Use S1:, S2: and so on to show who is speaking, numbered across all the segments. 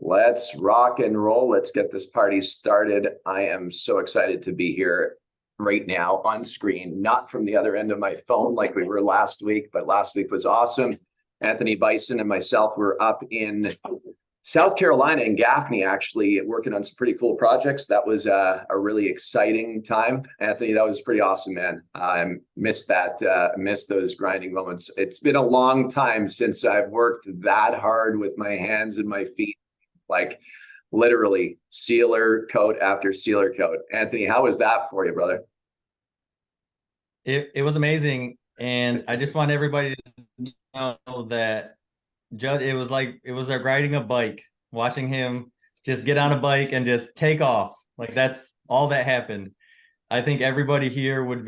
S1: Let's rock and roll. Let's get this party started. I am so excited to be here right now on screen, not from the other end of my phone like we were last week, but last week was awesome. Anthony Bison and myself were up in South Carolina in Gaffney, actually working on some pretty cool projects. That was a really exciting time. Anthony, that was pretty awesome, man. I missed that, missed those grinding moments. It's been a long time since I've worked that hard with my hands and my feet, like literally sealer coat after sealer coat. Anthony, how was that for you, brother?
S2: It was amazing, and I just want everybody to know that Judd, it was like riding a bike, watching him just get on a bike and just take off. Like that's all that happened. I think everybody here would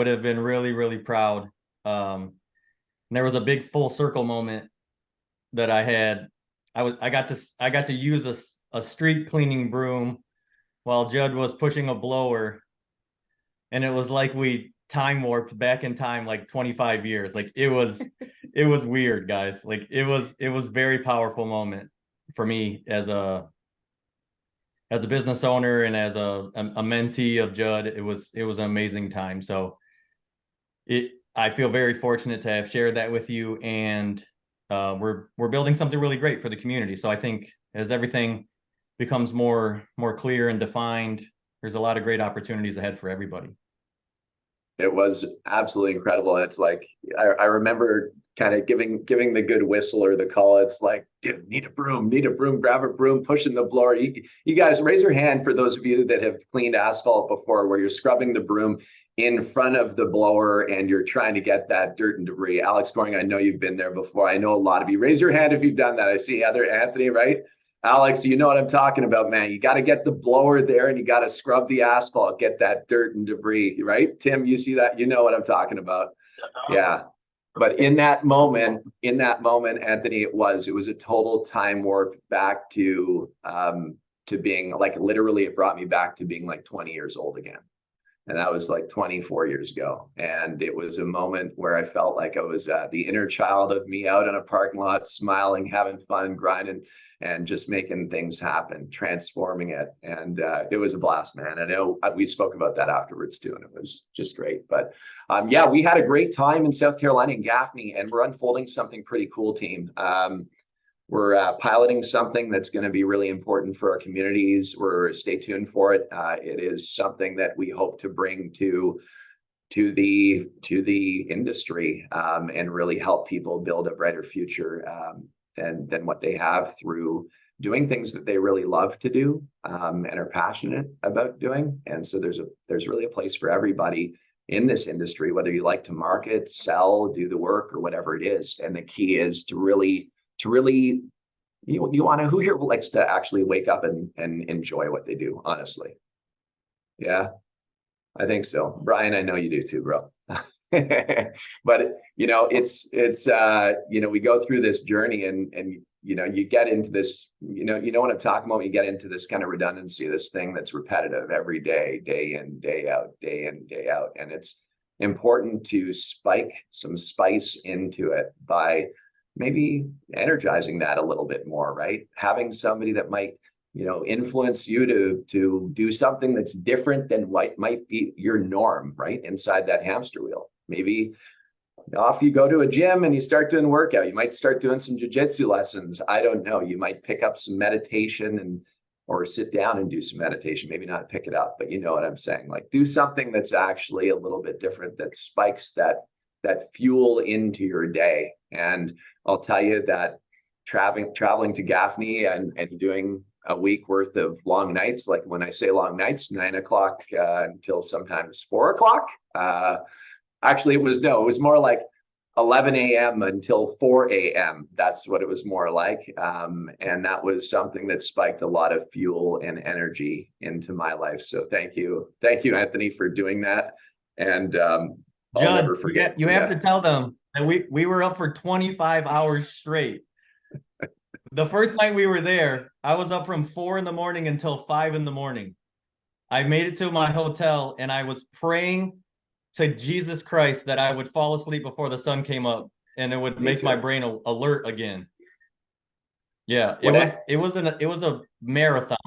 S2: have been really, really proud. And there was a big full circle moment that I had. I got to use a street cleaning broom while Judd was pushing a blower, and it was like we time warped back in time like 25 years. Like it was weird, guys. Like it was very powerful moment for me as a business owner and as a mentee of Judd. It was an amazing time. So I feel very fortunate to have shared that with you, and we're building something really great for the community. So I think as everything becomes more clear and defined, there's a lot of great opportunities ahead for everybody.
S1: It was absolutely incredible. And it's like, I remember kind of giving the good whistle or the call. It's like, dude, need a broom, grab a broom, pushing the blower. You guys raise your hand for those of you that have cleaned asphalt before, where you're scrubbing the broom in front of the blower and you're trying to get that dirt and debris. Alex Goring, I know you've been there before. I know a lot of you. Raise your hand if you've done that. I see other Anthony, right? Alex, you know what I'm talking about, man. You got to get the blower there and you got to scrub the asphalt, get that dirt and debris, right? Tim, you see that? You know what I'm talking about. Yeah. But in that moment, Anthony, it was a total time warp back to being like, literally, it brought me back to being like 20 years old again. And that was like 24 years ago. And it was a moment where I felt like I was the inner child of me out in a parking lot, smiling, having fun, grinding, and just making things happen, transforming it. And it was a blast, man. I know we spoke about that afterwards too, and it was just great. But yeah, we had a great time in South Carolina in Gaffney, and we're unfolding something pretty cool, team. We're piloting something that's going to be really important for our communities. Stay tuned for it. It is something that we hope to bring to the industry and really help people build a brighter future than what they have through doing things that they really love to do and are passionate about doing. And so there's really a place for everybody in this industry, whether you like to market, sell, do the work, or whatever it is. And the key is to really you want to, who here likes to actually wake up and enjoy what they do, honestly? Yeah, I think so. Brian, I know you do too, bro. But it's we go through this journey and you get into this, you know what I'm talking about. You get into this kind of redundancy, this thing that's repetitive every day, day in, day out, day in, day out. And it's important to spike some spice into it by maybe energizing that a little bit more, right? Having somebody that might, influence you to do something that's different than what might be your norm, right? Inside that hamster wheel. Maybe off you go to a gym and you start doing workout. You might start doing some jiu-jitsu lessons. I don't know. You might pick up some meditation or sit down and do some meditation. Maybe not pick it up, but you know what I'm saying? Like, do something that's actually a little bit different, that spikes that fuel into your day. And I'll tell you that traveling to Gaffney and doing a week worth of long nights, like when I say long nights, 9 o'clock until sometimes 4 o'clock. Actually, it was more like 11 a.m. until 4 a.m. That's what it was more like. And that was something that spiked a lot of fuel and energy into my life. So thank you, Anthony, for doing that. And I'll never forget.
S2: You have to tell them that we were up for 25 hours straight. The first night we were there, I was up from 4 a.m. until 5 a.m. I made it to my hotel and I was praying to Jesus Christ that I would fall asleep before the sun came up and it would make my brain alert again. Yeah, it was a marathon.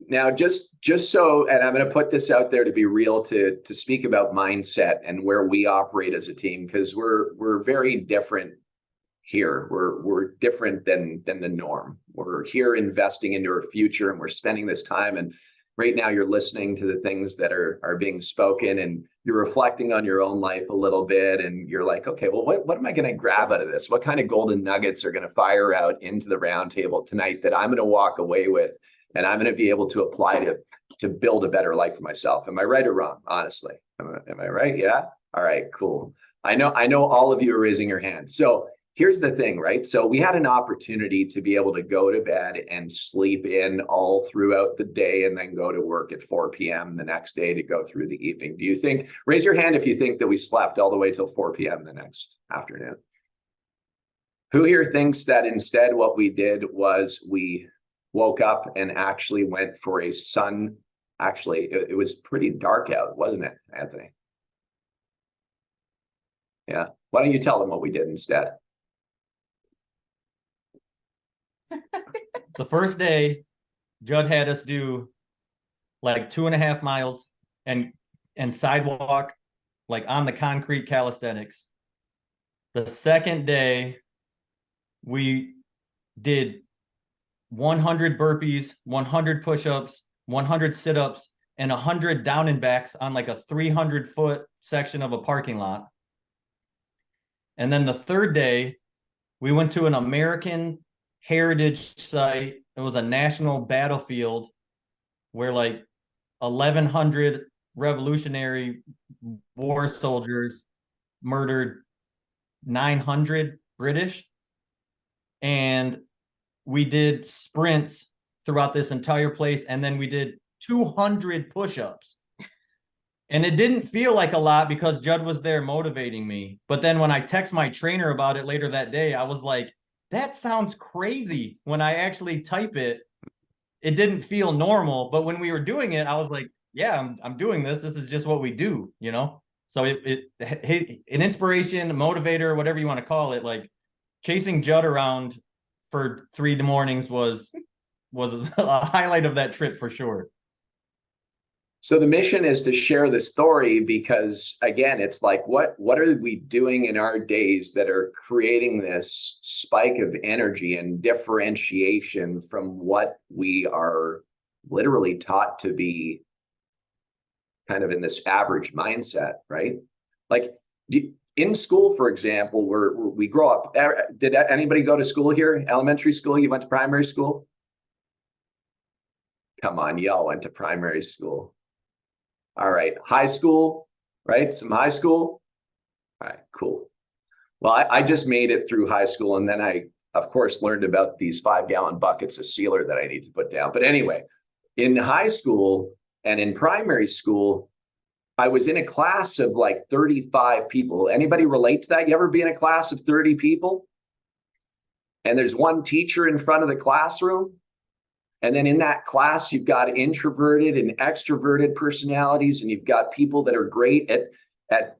S1: Now, just so, and I'm going to put this out there to be real, to speak about mindset and where we operate as a team, because we're very different here. We're different than the norm. We're here investing into our future, and we're spending this time. And right now, you're listening to the things that are being spoken, and you're reflecting on your own life a little bit, and you're like, okay, well, what am I going to grab out of this? What kind of golden nuggets are going to fire out into the roundtable tonight that I'm going to walk away with? And I'm going to be able to apply to build a better life for myself. Am I right or wrong? Honestly, am I right? Yeah. All right, cool. I know all of you are raising your hand. So here's the thing, right? So we had an opportunity to be able to go to bed and sleep in all throughout the day and then go to work at 4 p.m. the next day to go through the evening. Do you think, raise your hand if you think that we slept all the way till 4 p.m. the next afternoon? Who here thinks that instead what we did was we woke up and actually went for a sun? Actually, it was pretty dark out, wasn't it, Anthony? Yeah. Why don't you tell them what we did instead?
S2: The first day, Judd had us do like 2.5 miles and sidewalk, like on the concrete calisthenics. The second day, we did 100 burpees, 100 push-ups, 100 sit-ups, and 100 down and backs on like a 300-foot section of a parking lot. And then the third day, we went to an American heritage site. It was a national battlefield where like 1,100 Revolutionary War soldiers murdered 900 British. And we did sprints throughout this entire place. And then we did 200 push-ups. And it didn't feel like a lot because Judd was there motivating me. But then when I text my trainer about it later that day, I was like, that sounds crazy. When I actually type it, it didn't feel normal. But when we were doing it, I was like, yeah, I'm doing this. This is just what we do, you know? So an inspiration, a motivator, whatever you want to call it, like chasing Judd around for 3 mornings was a highlight of that trip for sure.
S1: So the mission is to share the story because, again, it's like, what are we doing in our days that are creating this spike of energy and differentiation from what we are literally taught to be kind of in this average mindset, right? Like in school, for example, we grow up. Did anybody go to school here? Elementary school? You went to primary school? Come on, y'all went to primary school. All right, high school, right? Some high school. All right, cool. Well, I just made it through high school, and then I, of course, learned about these 5-gallon buckets of sealer that I need to put down. But anyway, in high school and in primary school, I was in a class of like 35 people. Anybody relate to that? You ever be in a class of 30 people? And there's one teacher in front of the classroom? And then in that class, you've got introverted and extroverted personalities, and you've got people that are great at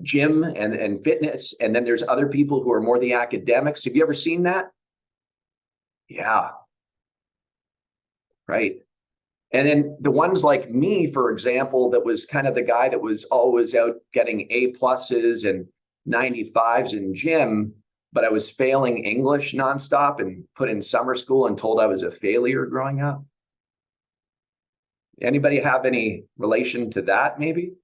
S1: gym and fitness. And then there's other people who are more the academics. Have you ever seen that? Yeah. Right. And then the ones like me, for example, that was kind of the guy that was always out getting A+ and 95s in gym, but I was failing English nonstop and put in summer school and told I was a failure growing up. Anybody have any relation to that, maybe?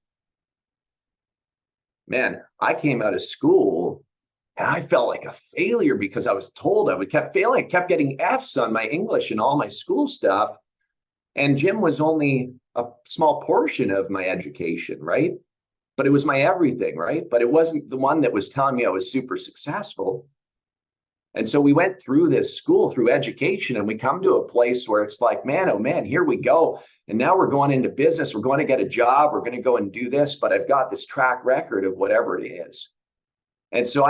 S1: Man, I came out of school and I felt like a failure because I was told I kept failing. I kept getting Fs on my English and all my school stuff. And gym was only a small portion of my education, right? But it was my everything, right? But it wasn't the one that was telling me I was super successful. And so we went through this school, through education, and we come to a place where it's like, man, oh man, here we go. And now we're going into business. We're going to get a job. We're going to go and do this, but I've got this track record of whatever it is. And so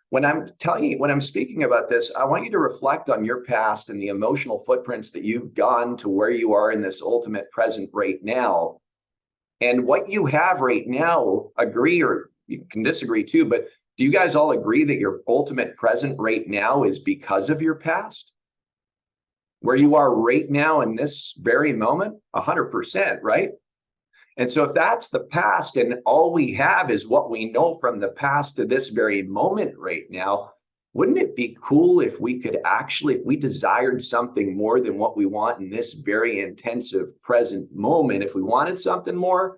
S1: when I'm speaking about this, I want you to reflect on your past and the emotional footprints that you've gone to where you are in this ultimate present right now. And what you have right now, agree or you can disagree too, but Do you guys all agree that your ultimate present right now is because of your past? Where you are right now in this very moment? 100%, right? And so if that's the past and all we have is what we know from the past to this very moment right now, wouldn't it be cool if we could actually, if we desired something more than what we want in this very intensive present moment, if we wanted something more,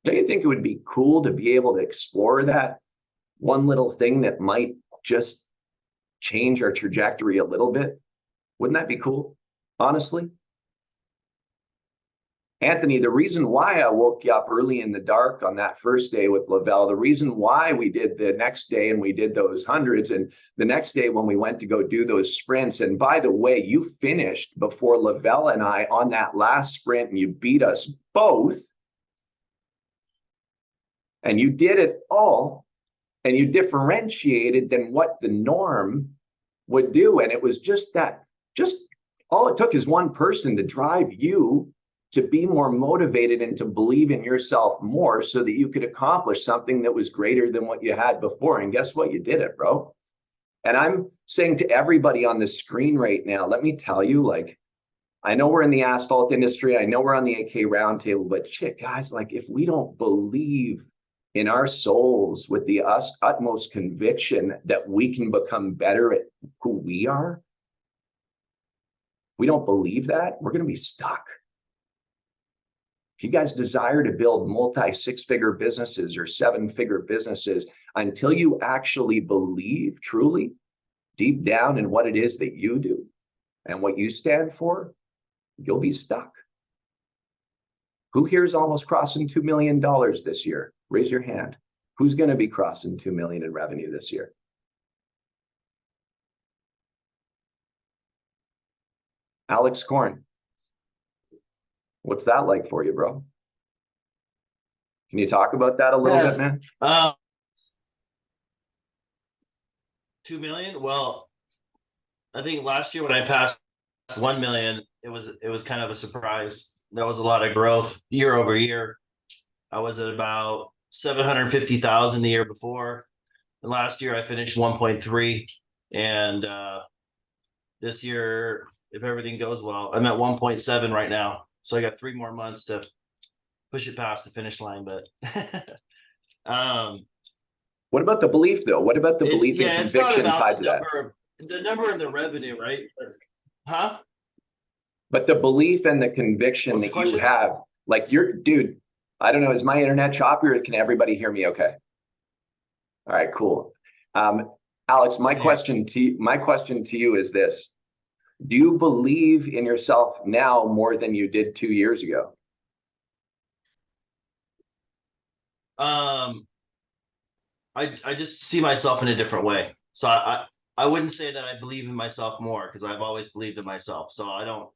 S1: don't you think it would be cool to be able to explore that one little thing that might just change our trajectory a little bit? Wouldn't that be cool? Honestly? Anthony, the reason why I woke you up early in the dark on that first day with Lavelle, the reason why we did the next day and we did those hundreds, and the next day when we went to go do those sprints, and by the way, you finished before Lavelle and I on that last sprint and you beat us both. And you did it all, and you differentiated than what the norm would do. And it was just that, just all it took is one person to drive you to be more motivated and to believe in yourself more so that you could accomplish something that was greater than what you had before. And guess what? You did it, bro. And I'm saying to everybody on the screen right now, let me tell you, like, I know we're in the asphalt industry. I know we're on the AK roundtable, but shit, guys, like, if we don't believe in our souls with the utmost conviction that we can become better at who we are, we don't believe that, we're going to be stuck. If you guys desire to build multi-six-figure businesses or seven-figure businesses, until you actually believe truly deep down in what it is that you do and what you stand for, you'll be stuck. Who here is almost crossing $2 million this year? Raise your hand. Who's going to be crossing 2 million in revenue this year? Alex Korn. What's that like for you, bro? Can you talk about that a little bit, man?
S3: 2 million. Well, I think last year when I passed 1 million, it was kind of a surprise. There was a lot of growth year over year. I was at about 750,000 the year before, and last year I finished 1.3, and this year, if everything goes well, I'm at 1.7 right now. So I got 3 more months to push it past the finish line. But
S1: what about the belief, though? What about the belief and
S3: it's not
S1: conviction
S3: about
S1: tied
S3: the
S1: to that?
S3: number, the number and the revenue, right? Huh?
S1: But the belief and the conviction
S3: What's the
S1: that you
S3: question?
S1: have, like dude, I don't know, is my internet choppy or can everybody hear me okay? All right, cool. Alex, my question to you is this. Do you believe in yourself now more than you did 2 years ago?
S3: I just see myself in a different way. So I wouldn't say that I believe in myself more, because I've always believed in myself. So I don't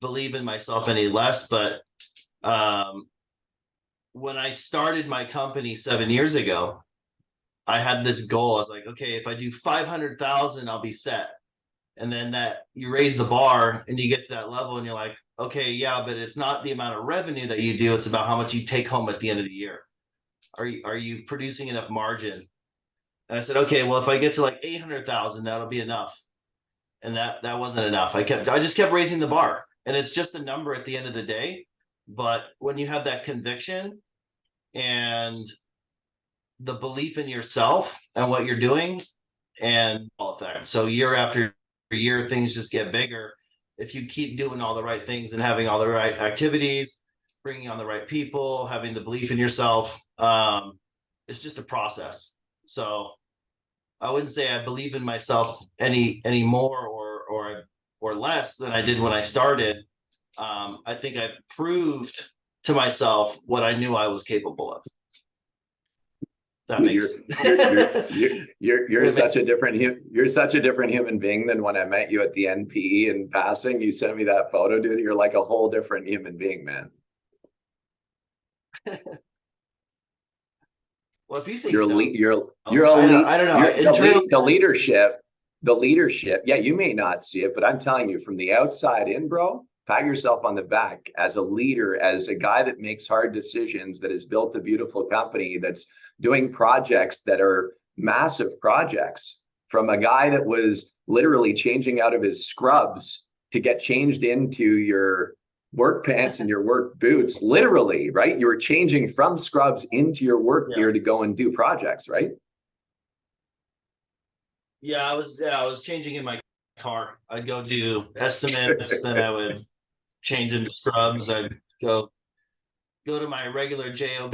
S3: believe in myself any less. But when I started my company 7 years ago, I had this goal. I was like, okay, if I do 500,000, I'll be set. And then that you raise the bar and you get to that level and you're like, okay, yeah, but it's not the amount of revenue that you do. It's about how much you take home at the end of the year. Are you producing enough margin? And I said, okay, well, if I get to like 800,000, that'll be enough. And that wasn't enough. I just kept raising the bar, and it's just a number at the end of the day. But when you have that conviction and the belief in yourself and what you're doing, and all of that. So year after year, things just get bigger. If you keep doing all the right things and having all the right activities, bringing on the right people, having the belief in yourself, it's just a process. So I wouldn't say I believe in myself any more or less than I did when I started. I think I proved to myself what I knew I was capable of. That makes
S1: you're such a different human being than when I met you at the NPE in passing. You sent me that photo, dude. You're like a whole different human being, man.
S3: Well, if you think
S1: you're
S3: so,
S1: I don't know. The leadership. Yeah, you may not see it, but I'm telling you, from the outside in, bro, pat yourself on the back as a leader, as a guy that makes hard decisions, that has built a beautiful company, that's doing projects that are massive projects from a guy that was literally changing out of his scrubs to get changed into your work pants and your work boots, literally, right? You were changing from scrubs into your work gear to go and do projects, right?
S3: Yeah, I was changing in my car. I'd go do estimates, then I would change into scrubs. I'd go to my regular job,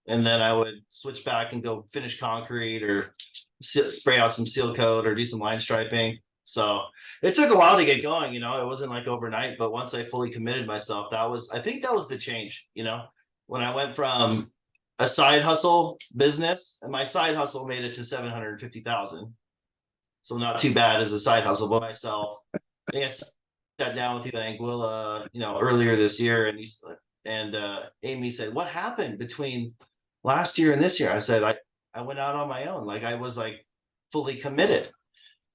S3: and then I would switch back and go finish concrete or spray out some seal coat or do some line striping. So it took a while to get going, it wasn't like overnight, but once I fully committed myself, I think that was the change, when I went from a side hustle business, and my side hustle made it to 750,000. So not too bad as a side hustle by myself. I think I sat down with you in Anguilla, earlier this year, and Amy said, "What happened between last year and this year?" I said, I went out on my own. Like, I was like fully committed.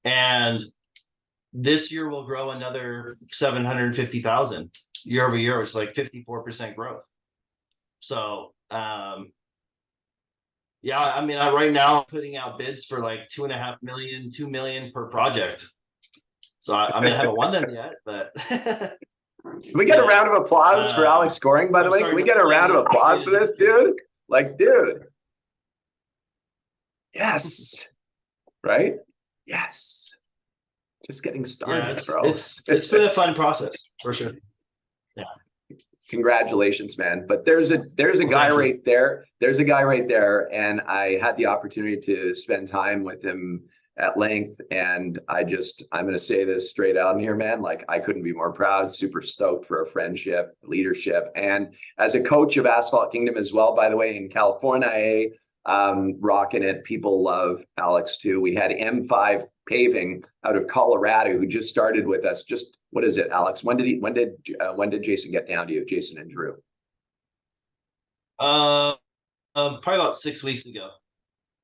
S3: And this year will grow another 750,000 year over year. It's like 54% growth. So, yeah, I mean, right now I'm putting out bids for like 2.5 million, 2 million per project. So I mean, I haven't won them yet, but
S1: can we get a round of applause for Alex scoring, by the way? Can we get a round of applause for this, dude? Like, dude. Yes. Right? Yes. Just getting started, bro.
S3: It's been a fun process for sure. Yeah.
S1: Congratulations, man. But there's a guy right there. There's a guy right there. And I had the opportunity to spend time with him at length. And I'm going to say this straight out in here, man. Like, I couldn't be more proud, super stoked for a friendship, leadership. And as a coach of Asphalt Kingdom as well, by the way, in California, rocking it. People love Alex too. We had M5 Paving out of Colorado who just started with us. Just, what is it, Alex? When did Jason get down to you, Jason and Drew?
S3: Probably about 6 weeks ago.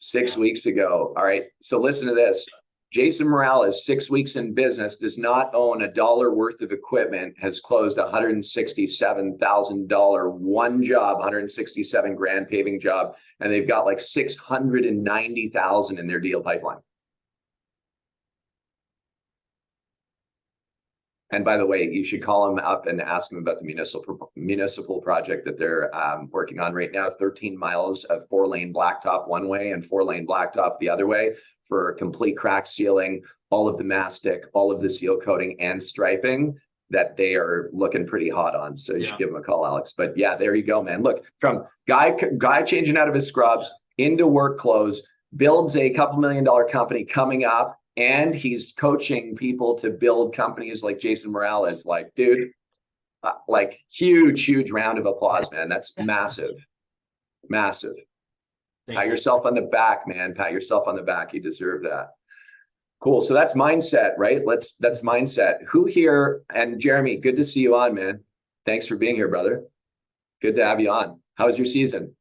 S1: 6 weeks ago. All right. So listen to this. Jason Morales, 6 weeks in business, does not own $1 worth of equipment, has closed $167,000 one job, 167 grand paving job, and they've got like 690,000 in their deal pipeline. And by the way, you should call him up and ask him about the municipal project that they're working on right now. 13 miles of 4-lane blacktop one way and 4-lane blacktop the other way for complete crack sealing, all of the mastic, all of the seal coating and striping that they are looking pretty hot on. So you should give him a call, Alex. But yeah, there you go, man. Look, from guy changing out of his scrubs into work clothes, builds a $2 million company coming up, and he's coaching people to build companies like Jason Morales. Like, dude, like huge round of applause, man. That's massive. Pat yourself on the back, man. Pat yourself on the back. You deserve that. Cool. So that's mindset, right? That's mindset. Who here? And Jeremy, good to see you on, man. Thanks for being here, brother. Good to have you on. How was your season?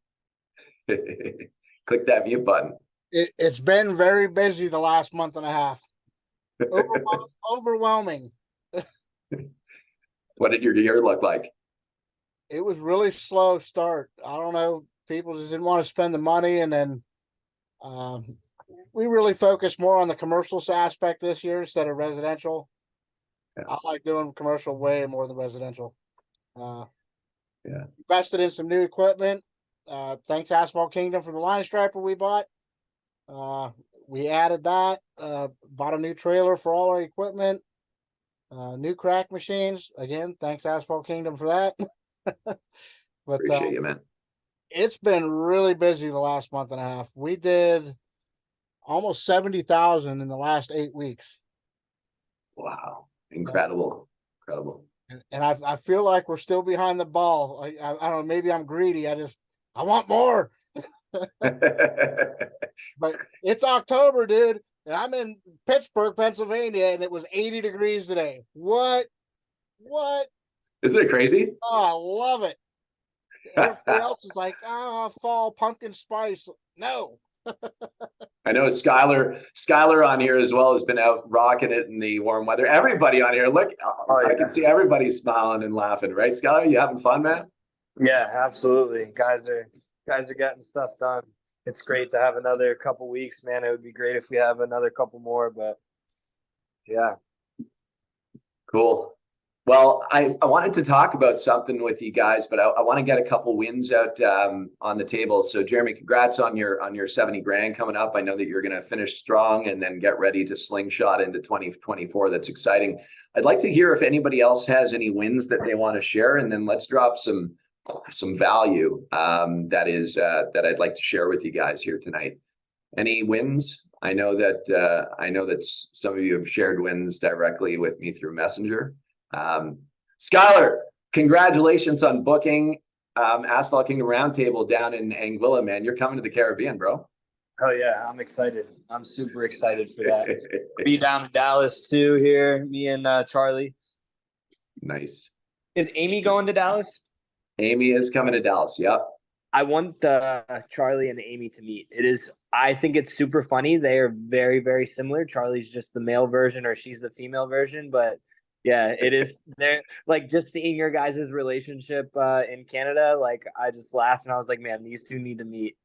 S1: Click that mute button.
S4: It's been very busy the last month and a half. Overwhelming.
S1: What did your year look like?
S4: It was really slow start. I don't know. People just didn't want to spend the money. And then we really focused more on the commercial aspect this year instead of residential. Yeah. I like doing commercial way more than residential. Invested in some new equipment. Thanks Asphalt Kingdom for the line striper we bought. We added that, bought a new trailer for all our equipment, new crack machines. Again, thanks Asphalt Kingdom for that. But
S1: appreciate you, man.
S4: It's been really busy the last month and a half. We did almost 70,000 in the last 8 weeks.
S1: Wow. Incredible.
S4: And I feel like we're still behind the ball. I don't know, maybe I'm greedy. I want more. But it's October, dude, and I'm in Pittsburgh, Pennsylvania, and it was 80 degrees today. What?
S1: Isn't it crazy?
S4: Oh, I love it. Everybody else is like, fall pumpkin spice. No.
S1: I know Skylar on here as well has been out rocking it in the warm weather. Everybody on here, look, I can see everybody smiling and laughing, right? Skylar, you having fun, man?
S5: Yeah, absolutely. Guys are getting stuff done. it's great to have another couple weeks, man. It would be great if we have another couple more, but yeah.
S1: Cool. Well, I wanted to talk about something with you guys, but I want to get a couple wins out on the table. So Jeremy, congrats on your 70 grand coming up. I know that you're going to finish strong and then get ready to slingshot into 2024. That's exciting. I'd like to hear if anybody else has any wins that they want to share, and then let's drop some value that I'd like to share with you guys here tonight. Any wins? I know that some of you have shared wins directly with me through Messenger. Skylar, congratulations on booking Asphalt Kingdom Roundtable down in Anguilla, man. You're coming to the Caribbean, bro.
S5: Oh yeah, I'm excited. I'm super excited for that. Be down in Dallas too here, me and Charlie.
S1: Nice.
S5: Is Amy going to Dallas?
S1: Amy is coming to Dallas. Yep.
S5: I want Charlie and Amy to meet. I think it's super funny. They are very, very similar. Charlie's just the male version, or she's the female version, but yeah, it is. They're like, just seeing your guys' relationship in Canada. Like, I just laughed and I was like, man, these two need to meet.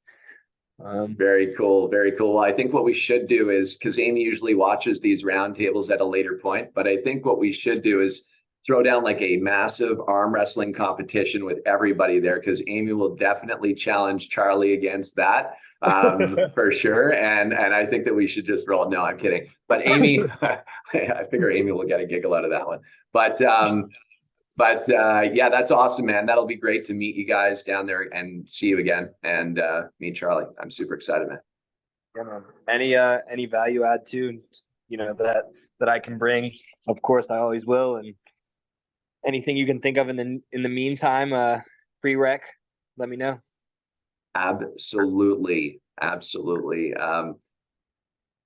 S1: Very cool. Very cool. I think what we should do is, because Amy usually watches these roundtables at a later point, but I think what we should do is throw down like a massive arm wrestling competition with everybody there, because Amy will definitely challenge Charlie against that for sure. And I think that we should just roll. No, I'm kidding. But Amy, I figure Amy will get a giggle out of that one. But yeah, that's awesome, man. That'll be great to meet you guys down there and see you again, and meet Charlie. I'm super excited, man.
S5: Yeah, man. Any value add too, that I can bring, of course I always will. And anything you can think of in the meantime, free rec, let me know.
S1: Absolutely.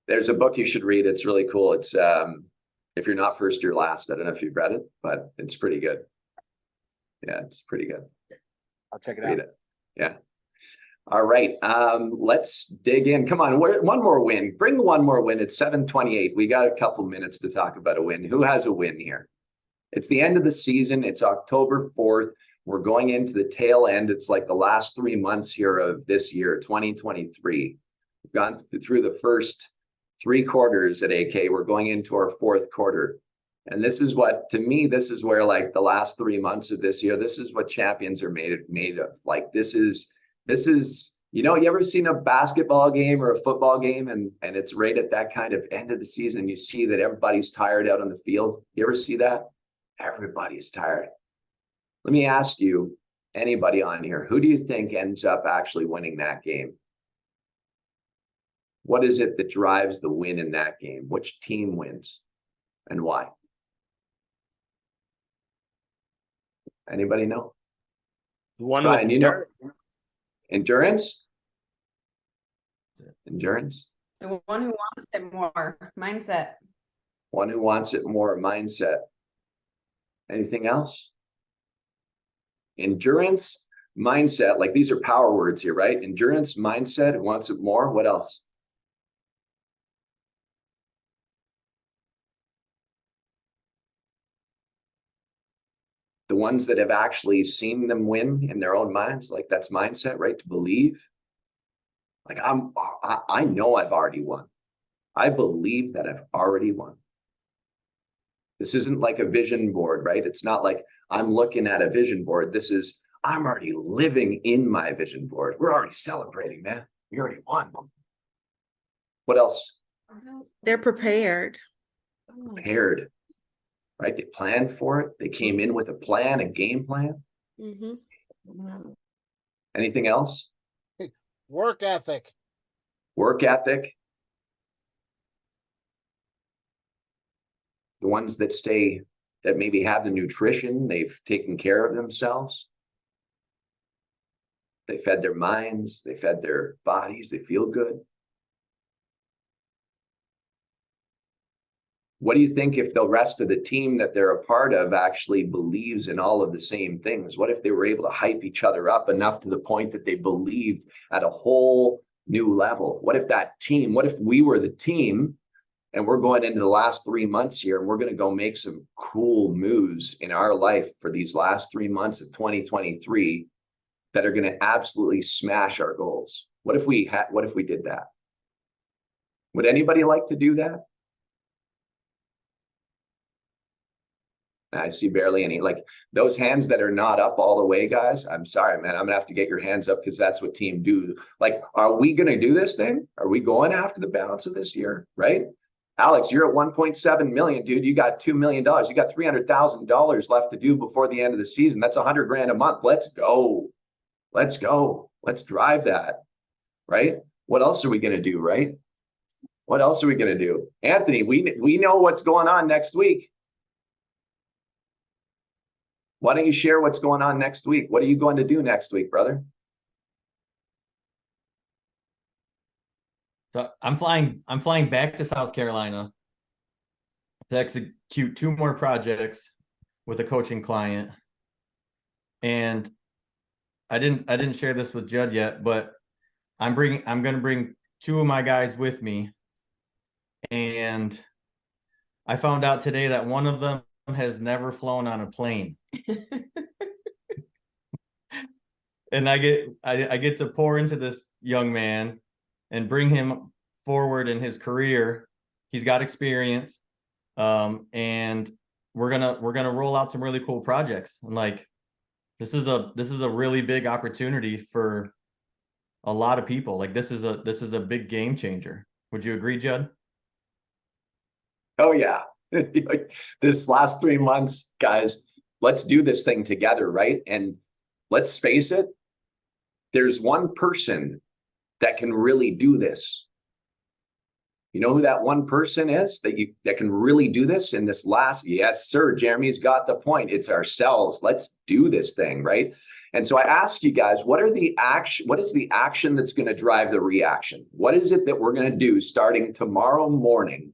S1: There's a book you should read. It's really cool. It's If You're Not First, You're Last. I don't know if you've read it, but it's pretty good. Yeah, it's pretty good.
S5: I'll check it
S1: Read
S5: out.
S1: it. Yeah. All right. Let's dig in. Come on. One more win. Bring one more win. It's 7:28. We got a couple minutes to talk about a win. Who has a win here? It's the end of the season. It's October 4th. We're going into the tail end. It's like the last 3 months here of this year, 2023. We've gone through the first 3 quarters at AK. We're going into our 4th quarter. And this is what, to me, this is where like the last 3 months of this year, this is what champions are made of. Like this is, you ever seen a basketball game or a football game and it's right at that kind of end of the season. You see that everybody's tired out on the field. You ever see that? Everybody's tired. Let me ask you, anybody on here, who do you think ends up actually winning that game? What is it that drives the win in that game? Which team wins and why? Anybody know?
S5: The one
S1: Brian,
S5: with
S1: you know, endurance? Endurance?
S6: The one who wants it more. Mindset.
S1: One who wants it more, mindset. Anything else? Endurance, mindset, like these are power words here, right? Endurance, mindset, who wants it more. What else? The ones that have actually seen them win in their own minds, like that's mindset, right? To believe. Like I know I've already won. I believe that I've already won. This isn't like a vision board, right? It's not like I'm looking at a vision board. This is, I'm already living in my vision board. We're already celebrating, man. We already won. What else?
S7: They're prepared.
S1: Prepared, right? They planned for it. They came in with a plan, a game plan.
S7: Mm-hmm.
S1: Anything else?
S4: Work ethic.
S1: Work ethic. The ones that that maybe have the nutrition, they've taken care of themselves. They fed their minds, they fed their bodies, they feel good. What do you think if the rest of the team that they're a part of actually believes in all of the same things? What if they were able to hype each other up enough to the point that they believed at a whole new level? What if that team, what if we were the team and we're going into the last 3 months here and we're going to go make some cool moves in our life for these last 3 months of 2023 that are going to absolutely smash our goals? What if we did that? Would anybody like to do that? I see barely any, like those hands that are not up all the way, guys. I'm sorry, man. I'm gonna have to get your hands up because that's what team do. Like, are we gonna do this thing? Are we going after the balance of this year? Right? Alex, you're at 1.7 million, dude. You got $2 million. You got $300,000 left to do before the end of the season. That's 100 grand a month. Let's go. Let's go. Let's drive that. Right? What else are we gonna do? Right? What else are we gonna do? Anthony, we know what's going on next week. Why don't you share what's going on next week? What are you going to do next week, brother?
S2: So I'm flying back to South Carolina to execute 2 more projects with a coaching client. And I didn't share this with Judd yet, but I'm going to bring 2 of my guys with me. And I found out today that one of them has never flown on a plane. And I get to pour into this young man and bring him forward in his career. He's got experience. And we're gonna roll out some really cool projects. And like this is a really big opportunity for a lot of people. Like this is a big game changer. Would you agree, Judd?
S1: Oh yeah. This last 3 months, guys, let's do this thing together, right? And let's face it, there's one person that can really do this. You know who that one person is that can really do this in this last? Yes, sir. Jeremy's got the point. It's ourselves. Let's do this thing, right? And so I ask you guys, what is the action that's going to drive the reaction? What is it that we're going to do starting tomorrow morning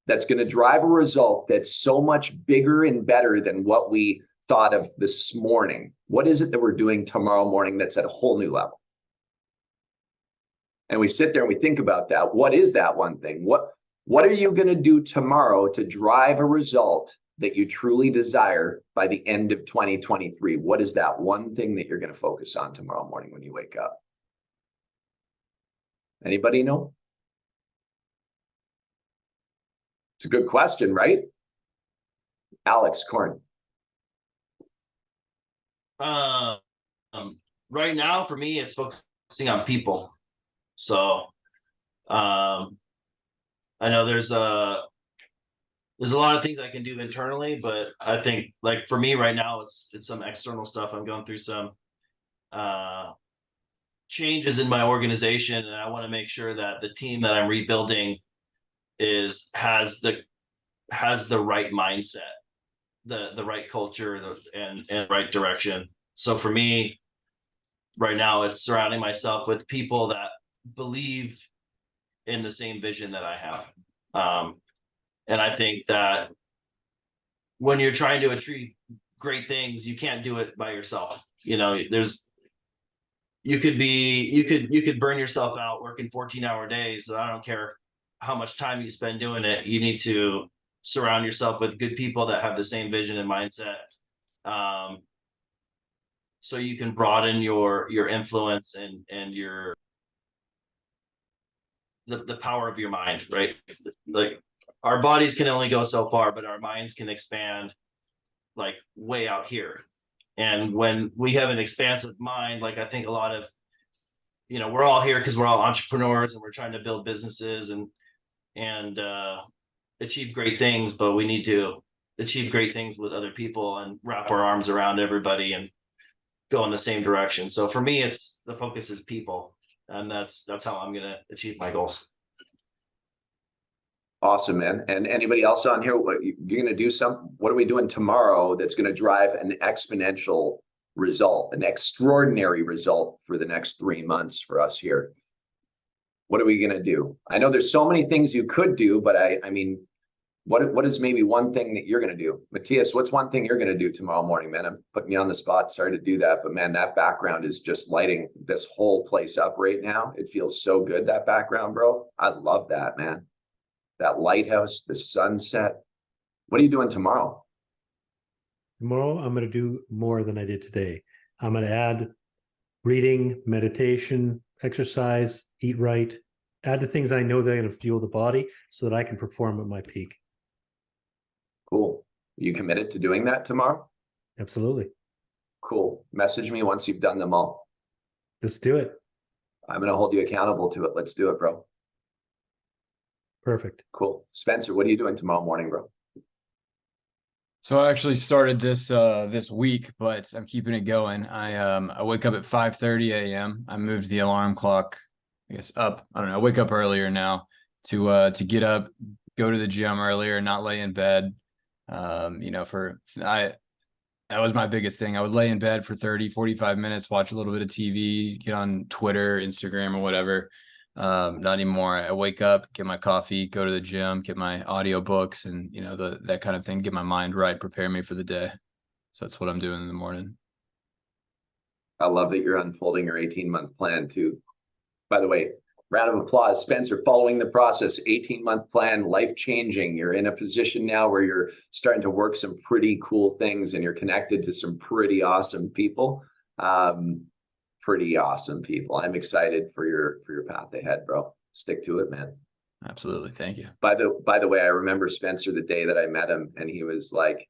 S1: that's going to drive a result that's so much bigger and better than what we thought of this morning? What is it that we're doing tomorrow morning that's at a whole new level? And we sit there and we think about that. What is that one thing? What are you going to do tomorrow to drive a result that you truly desire by the end of 2023? What is that one thing that you're going to focus on tomorrow morning when you wake up? Anybody know? It's a good question, right? Alex Korn.
S3: Right now for me, it's focusing on people. So, I know there's a lot of things I can do internally, but I think like for me right now, it's some external stuff. I'm going through some, changes in my organization, and I want to make sure that the team that I'm rebuilding has the right mindset, the right culture, and right direction. So for me right now, it's surrounding myself with people that believe in the same vision that I have. And I think that when you're trying to achieve great things, you can't do it by yourself. You know, you could burn yourself out working 14-hour days. I don't care how much time you spend doing it. You need to surround yourself with good people that have the same vision and mindset. So you can broaden your influence and the power of your mind, right? Like our bodies can only go so far, but our minds can expand like way out here. And when we have an expansive mind, like I think a lot of, we're all here because we're all entrepreneurs and we're trying to build businesses and achieve great things, but we need to achieve great things with other people and wrap our arms around everybody and go in the same direction. So for me, the focus is people, and that's how I'm going to achieve my goals.
S1: Awesome, man. And anybody else on here, you're going to do what are we doing tomorrow that's going to drive an exponential result, an extraordinary result for the next 3 months for us here? What are we going to do? I know there's so many things you could do, but I mean, what is maybe one thing that you're going to do? Matthias, what's one thing you're going to do tomorrow morning, man? I'm putting you on the spot. Sorry to do that, but man, that background is just lighting this whole place up right now. It feels so good, that background, bro. I love that, man. That lighthouse, the sunset. What are you doing tomorrow?
S8: Tomorrow, I'm going to do more than I did today. I'm going to add reading, meditation, exercise, eat right, add the things I know that are going to fuel the body so that I can perform at my peak.
S1: Cool. You committed to doing that tomorrow?
S8: Absolutely.
S1: Cool. Message me once you've done them all.
S8: Let's do it.
S1: I'm going to hold you accountable to it. Let's do it, bro.
S8: Perfect.
S1: Cool. Spencer, what are you doing tomorrow morning, bro?
S9: So I actually started this week, but I'm keeping it going. I wake up at 5:30 a.m. I moved the alarm clock, I guess, up. I don't know. I wake up earlier now to get up, go to the gym earlier, not lay in bed. That was my biggest thing. I would lay in bed for 30, 45 minutes, watch a little bit of TV, get on Twitter, Instagram, or whatever. Not anymore. I wake up, get my coffee, go to the gym, get my audiobooks and that kind of thing, get my mind right, prepare me for the day. So that's what I'm doing in the morning.
S1: I love that you're unfolding your 18-month plan too. By the way, round of applause, Spencer, following the process, 18-month plan, life-changing. You're in a position now where you're starting to work some pretty cool things and you're connected to some pretty awesome people. Pretty awesome people. I'm excited for your path ahead, bro. Stick to it, man.
S9: Absolutely. Thank you.
S1: By the way, I remember Spencer the day that I met him, and he was like,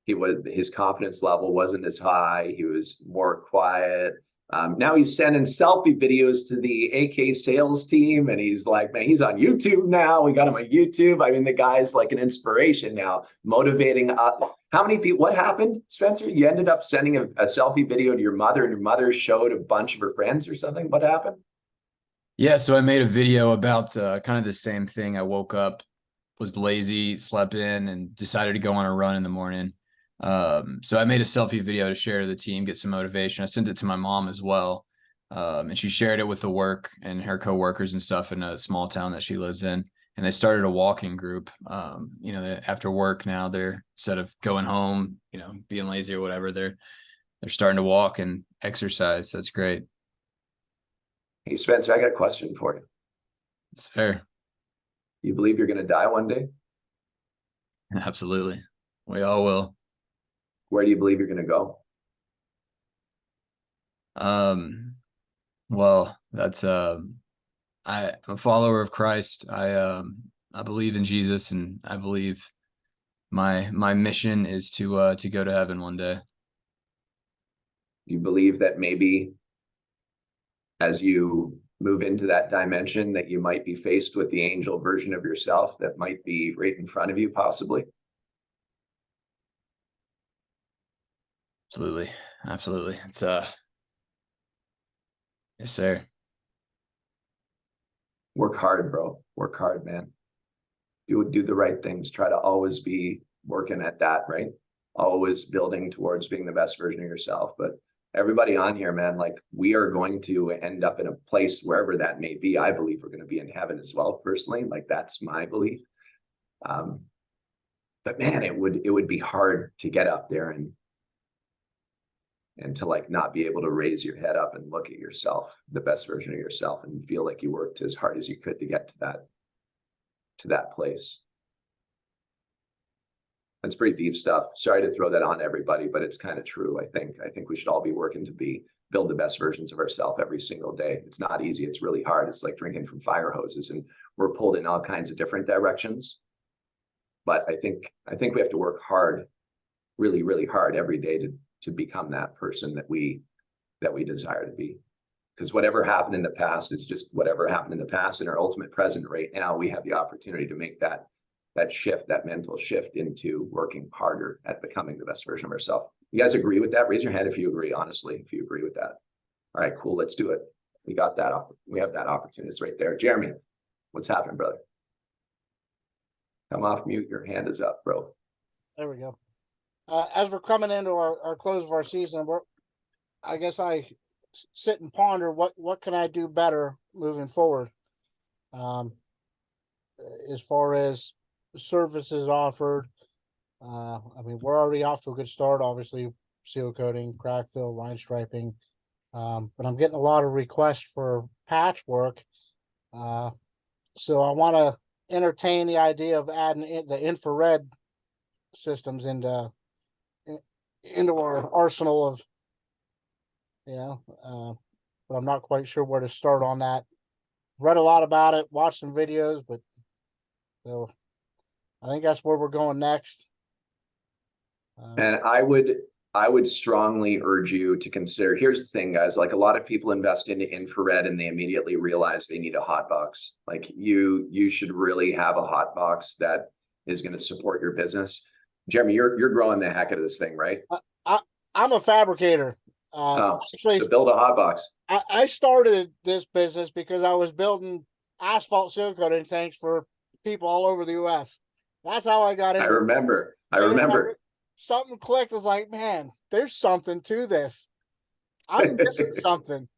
S1: his confidence level wasn't as high. He was more quiet. Now he's sending selfie videos to the AK sales team, and he's like, man, he's on YouTube now. We got him on YouTube. I mean, the guy's like an inspiration now, motivating up. How many people? What happened, Spencer? You ended up sending a selfie video to your mother, and your mother showed a bunch of her friends or something. What happened?
S9: Yeah, so I made a video about kind of the same thing. I woke up, was lazy, slept in, and decided to go on a run in the morning. So I made a selfie video to share to the team, get some motivation. I sent it to my mom as well. And she shared it with the work and her coworkers and stuff in a small town that she lives in. And they started a walking group. After work now, they're, instead of going home, being lazy or whatever, they're starting to walk and exercise. That's great.
S1: Hey, Spencer, I got a question for you.
S9: It's fair.
S1: You believe you're going to die one day?
S9: Absolutely. We all will.
S1: Where do you believe you're going to go?
S9: Well, that's I'm a follower of Christ. I believe in Jesus, and I believe my mission is to go to heaven one day.
S1: You believe that maybe as you move into that dimension that you might be faced with the angel version of yourself that might be right in front of you, possibly?
S9: Absolutely. It's yes, sir.
S1: Work hard, bro. Work hard, man. Do the right things. Try to always be working at that, right? Always building towards being the best version of yourself. But everybody on here, man, like, we are going to end up in a place wherever that may be. I believe we're going to be in heaven as well, personally. Like, that's my belief. But man, it would be hard to get up there and to like not be able to raise your head up and look at yourself, the best version of yourself, and feel like you worked as hard as you could to get to that place. That's pretty deep stuff. Sorry to throw that on everybody, but it's kind of true. I think we should all be working to build the best versions of ourselves every single day. It's not easy. It's really hard. It's like drinking from fire hoses, and we're pulled in all kinds of different directions. But I think we have to work hard, really, really hard every day to become that person that we desire to be. Because whatever happened in the past is just whatever happened in the past. In our ultimate present right now, we have the opportunity to make that shift, that mental shift into working harder at becoming the best version of ourselves. You guys agree with that? Raise your hand if you agree, honestly, if you agree with that. All right, cool. Let's do it. We got that. We have that opportunity. It's right there. Jeremy, what's happening, brother? Come off mute. Your hand is up, bro.
S4: There we go. As we're coming into our close of our season, I guess I sit and ponder what can I do better moving forward. As far as services offered, I mean, we're already off to a good start. Obviously, seal coating, crack fill, line striping, but I'm getting a lot of requests for patchwork. So I want to entertain the idea of adding the infrared systems into our arsenal of but I'm not quite sure where to start on that. Read a lot about it, watched some videos, but so I think that's where we're going next.
S1: And I would strongly urge you to consider, here's the thing, guys, like a lot of people invest into infrared and they immediately realize they need a hot box. Like you should really have a hot box that is going to support your business. Jeremy, you're growing the heck out of this thing, right?
S4: I'm a fabricator.
S1: So build a hot box.
S4: I started this business because I was building asphalt seal coating tanks for people all over the U.S. That's how I got in.
S1: I remember.
S4: Something clicked. I was like, man, there's something to this. I'm missing something.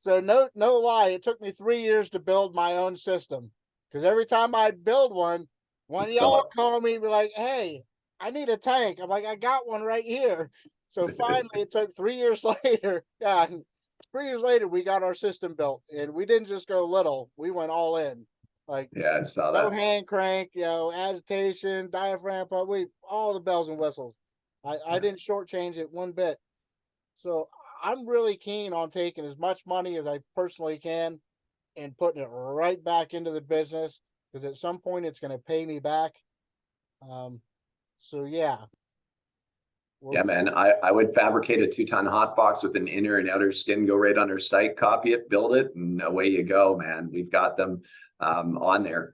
S4: So no lie, it took me 3 years to build my own system. Because every time I'd build one of y'all would call me and be like, hey, I need a tank. I'm like, I got one right here. So finally, it took 3 years later. Yeah, 3 years later, we got our system built, and we didn't just go little. We went all in. Like,
S1: yeah, I saw
S4: no
S1: that.
S4: hand crank, agitation, diaphragm pump, all the bells and whistles. I didn't shortchange it one bit. So I'm really keen on taking as much money as I personally can and putting it right back into the business, because at some point it's going to pay me back. So yeah.
S1: Yeah, man, I would fabricate a 2-ton hot box with an inner and outer skin, go right on our site, copy it, build it, and away you go, man. We've got them on there.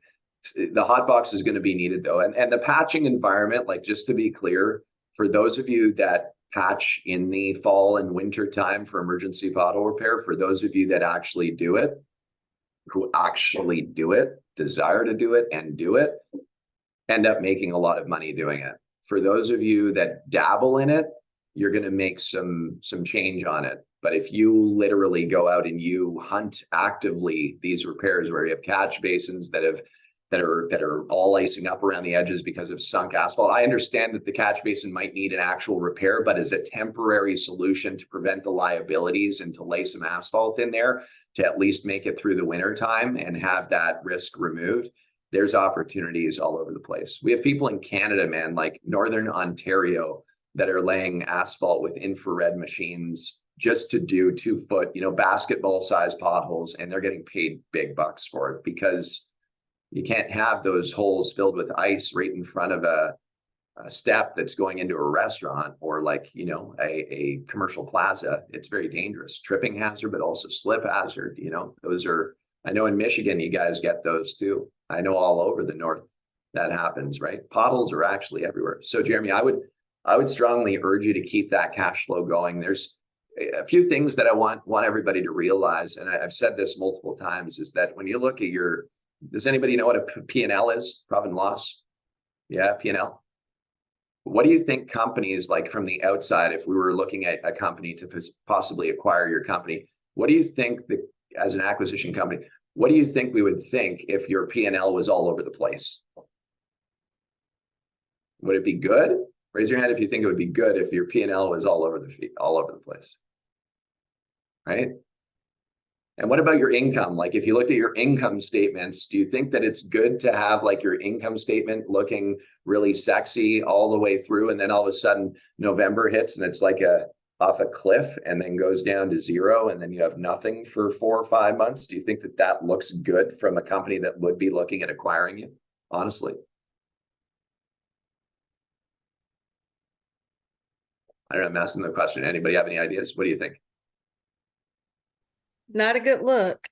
S1: The hot box is going to be needed though. And the patching environment, like just to be clear, for those of you that patch in the fall and winter time for emergency pothole repair, for those of you that actually do it, desire to do it and do it, end up making a lot of money doing it. For those of you that dabble in it, you're going to make some change on it. But if you literally go out and you hunt actively these repairs where you have catch basins that are all icing up around the edges because of sunk asphalt, I understand that the catch basin might need an actual repair, but as a temporary solution to prevent the liabilities and to lay some asphalt in there to at least make it through the winter time and have that risk removed, there's opportunities all over the place. We have people in Canada, man, like Northern Ontario, that are laying asphalt with infrared machines just to do 2-foot, basketball size potholes, and they're getting paid big bucks for it, because you can't have those holes filled with ice right in front of a step that's going into a restaurant or like, a commercial plaza. It's very dangerous. Tripping hazard, but also slip hazard. Those are, I know in Michigan, you guys get those too. I know all over the north that happens, right? Potholes are actually everywhere. So Jeremy, I would strongly urge you to keep that cash flow going. There's a few things that I want everybody to realize, and I've said this multiple times, is that when you look at does anybody know what a P&L is? Profit and loss? Yeah, P&L. What do you think companies, like from the outside, if we were looking at a company to possibly acquire your company, what do you think as an acquisition company, what do you think we would think if your P&L was all over the place? Would it be good? Raise your hand if you think it would be good if your P&L was all over the place, right? And what about your income? Like if you looked at your income statements, do you think that it's good to have like your income statement looking really sexy all the way through, and then all of a sudden November hits and it's like off a cliff and then goes down to zero, and then you have nothing for 4 or 5 months? Do you think that looks good from a company that would be looking at acquiring you? Honestly, I don't know. I'm asking the question. Anybody have any ideas? What do you think?
S7: Not a good look.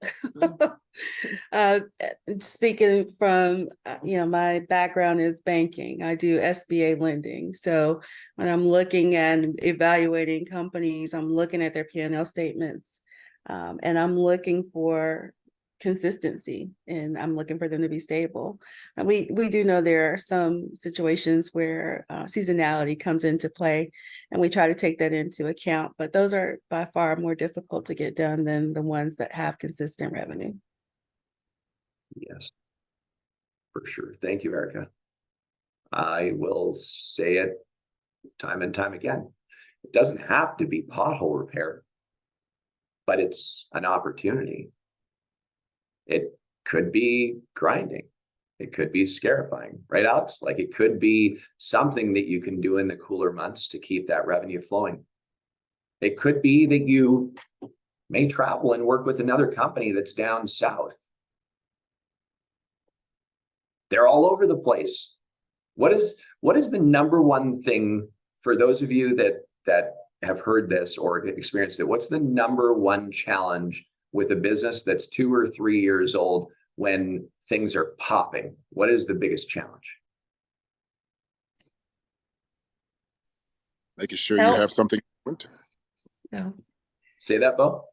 S7: Speaking from, my background is banking. I do SBA lending. So when I'm looking and evaluating companies, I'm looking at their P&L statements, and I'm looking for consistency, and I'm looking for them to be stable. And we do know there are some situations where seasonality comes into play, and we try to take that into account, but those are by far more difficult to get done than the ones that have consistent revenue.
S1: Yes, for sure. Thank you, Erica. I will say it time and time again. It doesn't have to be pothole repair, but it's an opportunity. It could be grinding. It could be scarifying, right, Alex? Like it could be something that you can do in the cooler months to keep that revenue flowing. It could be that you may travel and work with another company that's down south. They're all over the place. What is the number one thing for those of you that have heard this or experienced it? What's the number one challenge with a business that's 2 or 3 years old when things are popping? What is the biggest challenge?
S10: Making sure you have something.
S7: No.
S1: Say that, Bo?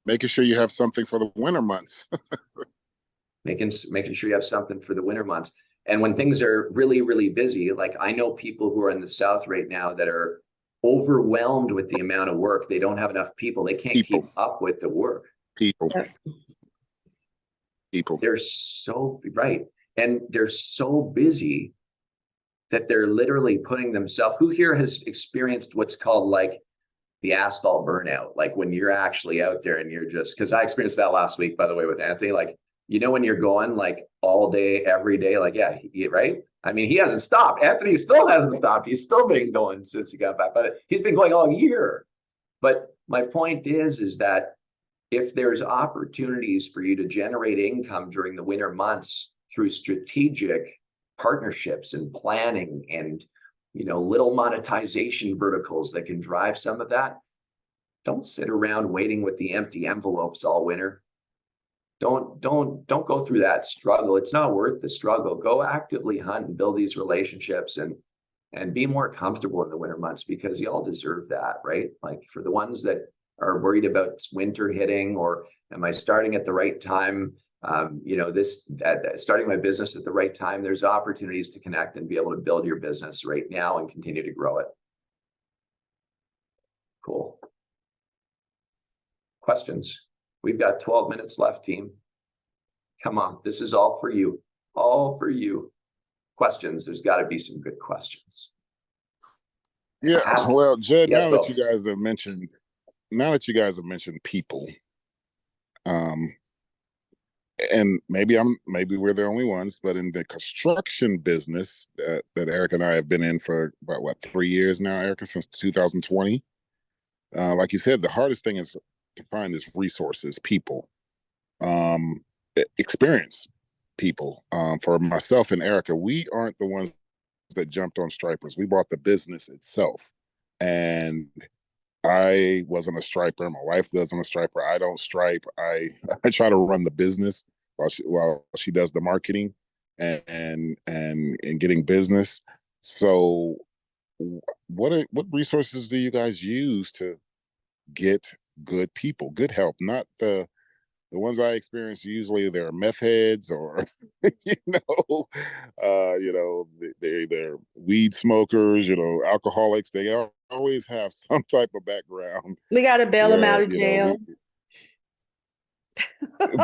S10: Making sure you have something for the winter months.
S1: Making sure you have something for the winter months. And when things are really, really busy, like I know people who are in the South right now that are overwhelmed with the amount of work. They don't have enough people. They can't keep up with the work.
S10: People.
S1: They're so right. And they're so busy that they're literally putting themselves, who here has experienced what's called like the asphalt burnout? Like when you're actually out there and you're just, because I experienced that last week, by the way, with Anthony, like, you know, when you're going like all day, every day, like, yeah, right. I mean, he hasn't stopped. Anthony still hasn't stopped. He's still been going since he got back, but he's been going all year. But my point is that if there's opportunities for you to generate income during the winter months through strategic partnerships and planning and, you know, little monetization verticals that can drive some of that, don't sit around waiting with the empty envelopes all winter. Don't go through that struggle. It's not worth the struggle. Go actively hunt and build these relationships and be more comfortable in the winter months, because y'all deserve that, right? Like for the ones that are worried about winter hitting, or am I starting at the right time? You know, starting my business at the right time, there's opportunities to connect and be able to build your business right now and continue to grow it. Cool. Questions? We've got 12 minutes left, team. Come on, this is all for you. All for you. Questions, there's got to be some good questions.
S10: Yeah, well, Judd,
S1: yes,
S10: now that you guys have mentioned people, and maybe we're the only ones, but in the construction business that Eric and I have been in for about, what, 3 years now, Erica, since 2020. Like you said, the hardest thing is to find is resources, people, experience people. For myself and Erica, we aren't the ones that jumped on stripers. We bought the business itself, and I wasn't a striper. My wife doesn't a striper. I don't stripe. I try to run the business while she does the marketing and getting business. So what resources do you guys use to get good people, good help? Not the ones I experience. Usually they're meth heads, or they're weed smokers, alcoholics. They always have some type of background.
S7: We got to bail them out of jail.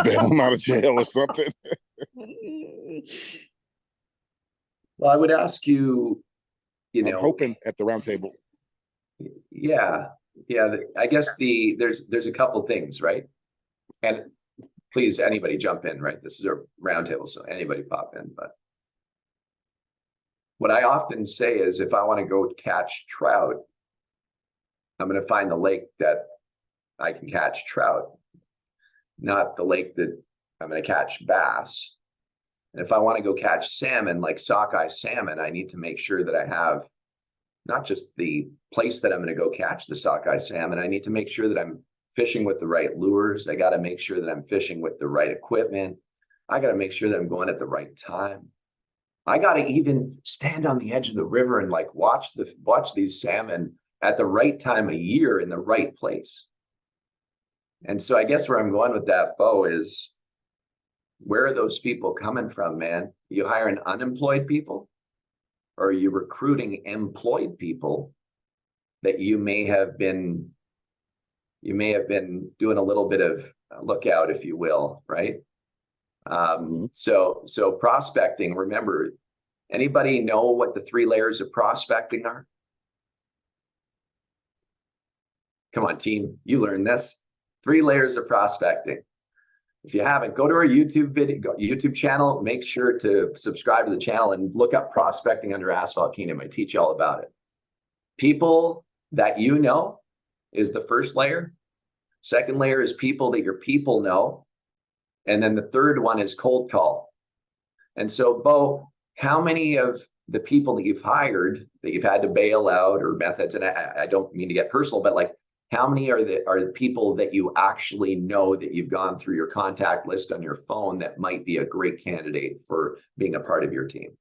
S10: Bail them out of jail or something.
S1: Well, I would ask you,
S10: I'm hoping at the round table.
S1: Yeah. I guess there's a couple things, right? And please, anybody jump in, right? This is a round table, so anybody pop in. But what I often say is, if I want to go catch trout, I'm going to find the lake that I can catch trout, not the lake that I'm going to catch bass. And if I want to go catch salmon, like sockeye salmon, I need to make sure that I have not just the place that I'm going to go catch the sockeye salmon. I need to make sure that I'm fishing with the right lures. I got to make sure that I'm fishing with the right equipment. I got to make sure that I'm going at the right time. I got to even stand on the edge of the river and like watch these salmon at the right time of year in the right place. And so I guess where I'm going with that, Bo, is where are those people coming from, man? You hiring unemployed people, or are you recruiting employed people that you may have been doing a little bit of lookout, if you will, right? So prospecting, remember, anybody know what the 3 layers of prospecting are? Come on, team, you learned this. 3 layers of prospecting. If you haven't, go to our YouTube channel, make sure to subscribe to the channel and look up prospecting under Asphalt Kingdom. I teach you all about it. People that you know is the first layer. Second layer is people that your people know. And then the third one is cold call. And so, Bo, how many of the people that you've hired that you've had to bail out or methods, and I don't mean to get personal, but like, how many are the people that you actually know that you've gone through your contact list on your phone that might be a great candidate for being a part of your team?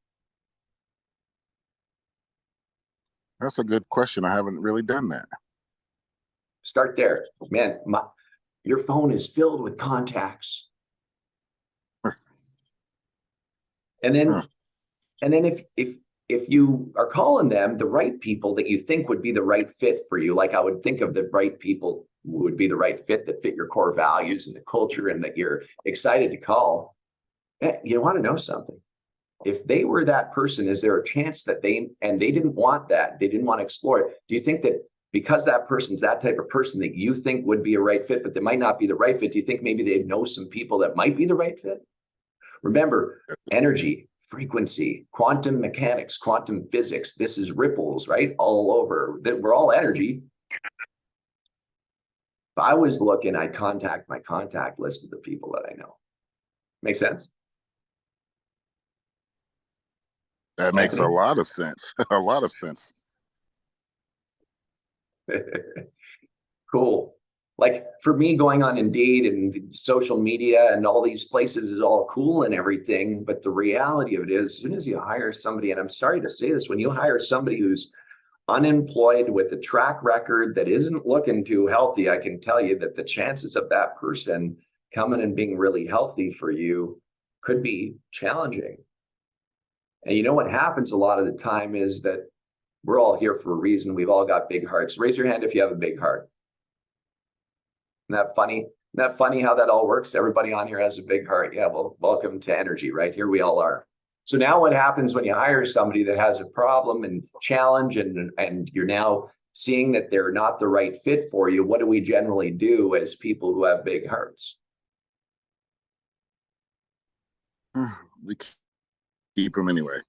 S10: That's a good question. I haven't really done that.
S1: Start there, man. Your phone is filled with contacts. And then if you are calling them the right people that you think would be the right fit for you, like I would think of the right people who would be the right fit that fit your core values and the culture and that you're excited to call, you want to know something. If they were that person, is there a chance that they didn't want that, they didn't want to explore it? Do you think that because that person's that type of person that you think would be a right fit, but they might not be the right fit, do you think maybe they know some people that might be the right fit? Remember, energy, frequency, quantum mechanics, quantum physics, this is ripples, right? All over. We're all energy. If I was looking, I'd contact my contact list of the people that I know. Make sense?
S10: That makes a lot of sense. A lot of sense.
S1: Cool. Like for me, going on Indeed and social media and all these places is all cool and everything. But the reality of it is, as soon as you hire somebody, and I'm sorry to say this, when you hire somebody who's unemployed with a track record that isn't looking too healthy, I can tell you that the chances of that person coming and being really healthy for you could be challenging. And you know what happens a lot of the time is that we're all here for a reason. We've all got big hearts. Raise your hand if you have a big heart. Isn't that funny? Isn't that funny how that all works? Everybody on here has a big heart. Yeah, well, welcome to energy, right? Here we all are. So now what happens when you hire somebody that has a problem and challenge and you're now seeing that they're not the right fit for you? What do we generally do as people who have big hearts?
S10: We keep them anyway.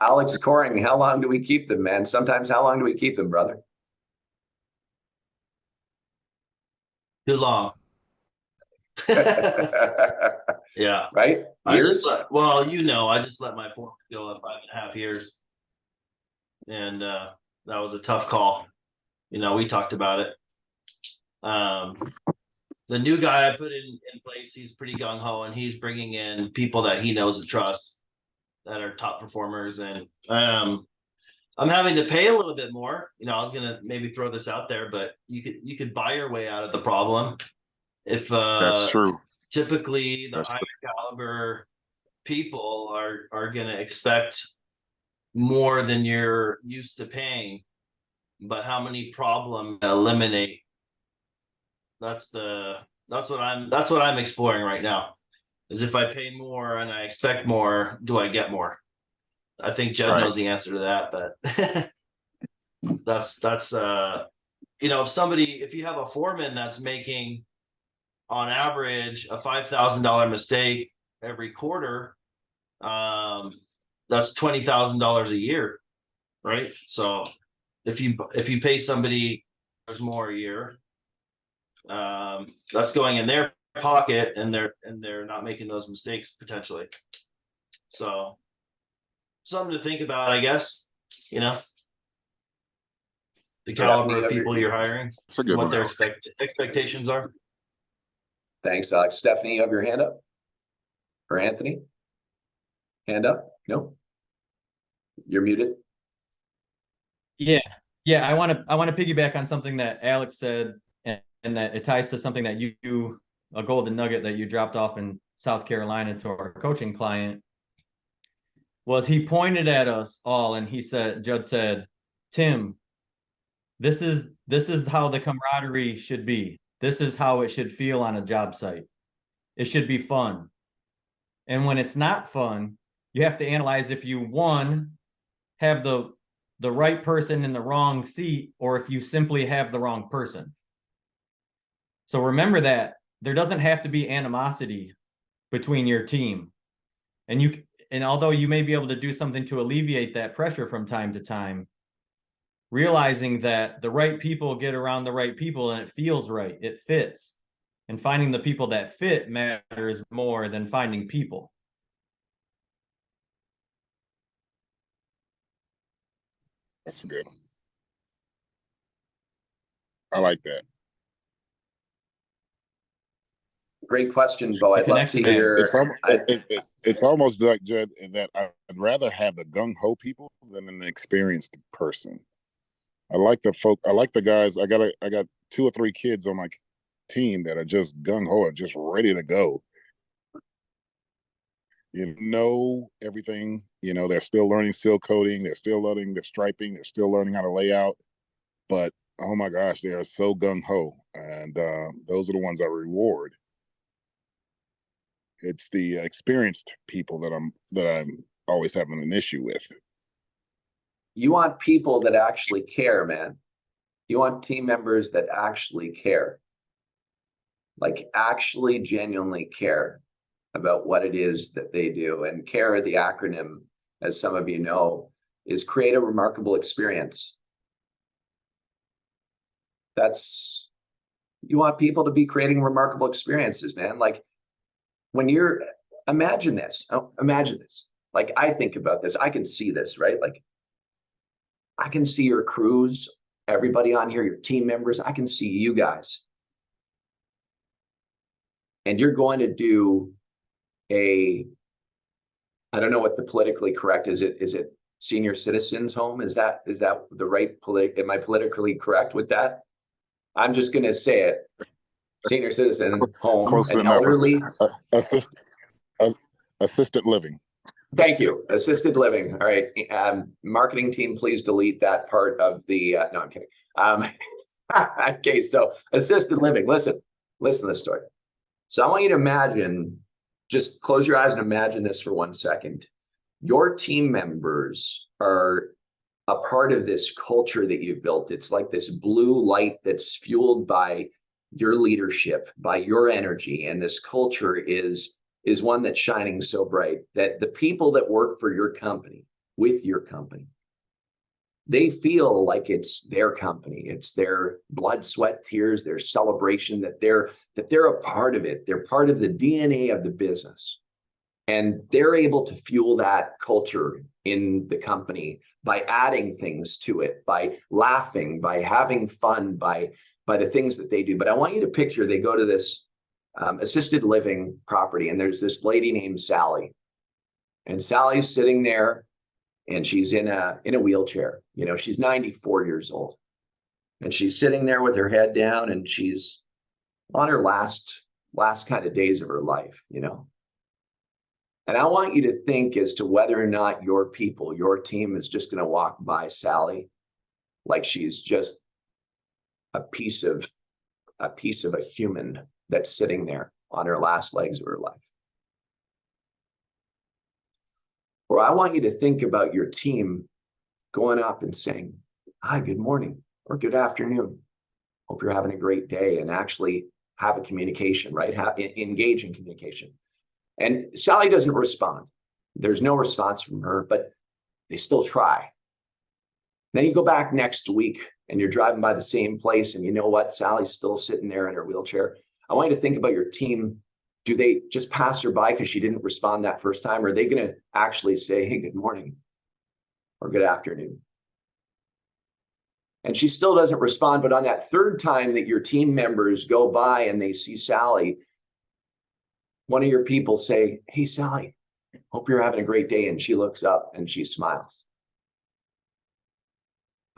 S1: Alex Coring, how long do we keep them, man? Sometimes how long do we keep them, brother?
S3: Too long. Yeah.
S1: Right? Years?
S3: I just let my foreman go at 5.5 years. And that was a tough call. We talked about it. The new guy I put in place, he's pretty gung-ho, and he's bringing in people that he knows and trusts that are top performers. And I'm having to pay a little bit more. I was gonna maybe throw this out there, but you could buy your way out of the problem. If
S10: That's true.
S3: Typically the higher caliber people are gonna expect more than you're used to paying, but how many problems eliminate? That's what I'm exploring right now. Is if I pay more and I expect more, do I get more? I think Judd knows the answer to that, but that's if you have a foreman that's making on average a $5,000 mistake every quarter, that's $20,000 a year, right? So if you pay somebody more a year, that's going in their pocket, and they're not making those mistakes potentially. So something to think about, I guess. The caliber of people you're hiring, what their expectations are.
S1: Thanks, Alex. Stephanie, you have your hand up? Or Anthony? Hand up? No? You're muted.
S2: Yeah. I want to piggyback on something that Alex said, and that it ties to something that you a golden nugget that you dropped off in South Carolina to our coaching client. Was he pointed at us all and Judd said, Tim, this is how the camaraderie should be. This is how it should feel on a job site. It should be fun. And when it's not fun, you have to analyze if you, one, have the right person in the wrong seat, or if you simply have the wrong person. So remember that there doesn't have to be animosity between your team. And although you may be able to do something to alleviate that pressure from time to time, realizing that the right people get around the right people and it feels right, it fits. And finding the people that fit matters more than finding people.
S10: That's good. I like that.
S1: Great question, Bo.
S2: The
S1: I'd love to
S2: connection, man.
S1: hear.
S10: It's almost like, Judd, that I'd rather have the gung ho people than an experienced person. I like the guys. I got 2 or 3 kids on my team that are just gung ho and just ready to go. You know everything. You know, they're still learning seal coating, they're still learning the striping, they're still learning how to lay out. But oh my gosh, they are so gung ho, and those are the ones I reward. It's the experienced people that I'm always having an issue with.
S1: You want people that actually care, man. You want team members that actually care. Like actually genuinely care about what it is that they do. And CARE, the acronym, as some of you know, is create a remarkable experience. You want people to be creating remarkable experiences, man. Like when imagine this. Like I think about this, I can see this, right? Like I can see your crews, everybody on here, your team members, I can see you guys. And you're going to do I don't know what the politically correct is. Is it senior citizens home? Is that the right am I politically correct with that? I'm just going to say it. Senior citizen home and elderly.
S10: Assisted living.
S1: Thank you. Assisted living. All right. Marketing team, please delete that part of the, no, I'm kidding. Okay. So assisted living, listen to this story. So I want you to imagine, just close your eyes and imagine this for 1 second. Your team members are a part of this culture that you've built. It's like this blue light that's fueled by your leadership, by your energy. And this culture is one that's shining so bright that the people that work for your company, with your company, they feel like it's their company. It's their blood, sweat, tears, their celebration, that they're a part of it. They're part of the DNA of the business. And they're able to fuel that culture in the company by adding things to it, by laughing, by having fun, by the things that they do. But I want you to picture, they go to this assisted living property, and there's this lady named Sally. And Sally's sitting there, and she's in a wheelchair. You know, she's 94 years old. And she's sitting there with her head down, and she's on her last kind of days of her life, you know. And I want you to think as to whether or not your people, your team is just going to walk by Sally like she's just a piece of a human that's sitting there on her last legs of her life. Or I want you to think about your team going up and saying, "Hi, good morning," or "Good afternoon. Hope you're having a great day," and actually have a communication, right? Engage in communication. And Sally doesn't respond. There's no response from her, but they still try. Then you go back next week and you're driving by the same place, and you know what? Sally's still sitting there in her wheelchair. I want you to think about your team. Do they just pass her by because she didn't respond that first time? Or are they going to actually say, "Hey, good morning," or "Good afternoon"? And she still doesn't respond. But on that third time that your team members go by and they see Sally, one of your people say, "Hey, Sally, hope you're having a great day." And she looks up and she smiles.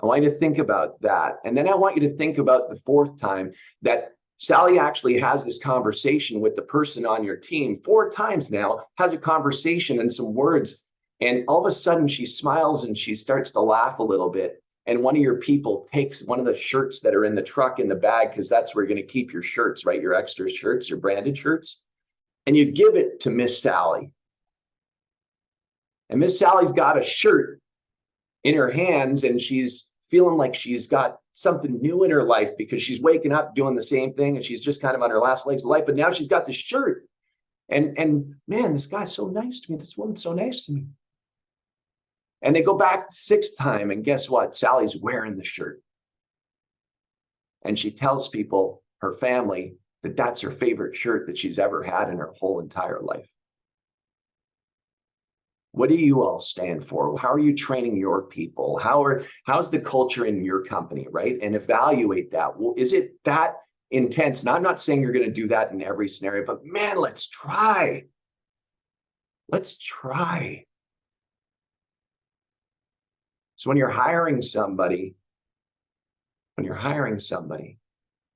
S1: I want you to think about that. And then I want you to think about the fourth time that Sally actually has this conversation with the person on your team. 4 times now, has a conversation and some words. And all of a sudden she smiles and she starts to laugh a little bit. And one of your people takes one of the shirts that are in the truck in the bag, because that's where you're going to keep your shirts, right? Your extra shirts, your branded shirts. And you give it to Miss Sally. And Miss Sally's got a shirt in her hands, and she's feeling like she's got something new in her life because she's waking up doing the same thing, and she's just kind of on her last legs of life. But now she's got this shirt. And man, this guy's so nice to me. This woman's so nice to me. And they go back 6th time, and guess what? Sally's wearing the shirt. And she tells people, her family, that that's her favorite shirt that she's ever had in her whole entire life. What do you all stand for? How are you training your people? How's the culture in your company, right? And evaluate that. Well, is it that intense? Now, I'm not saying you're going to do that in every scenario, but man, let's try. Let's try. So when you're hiring somebody,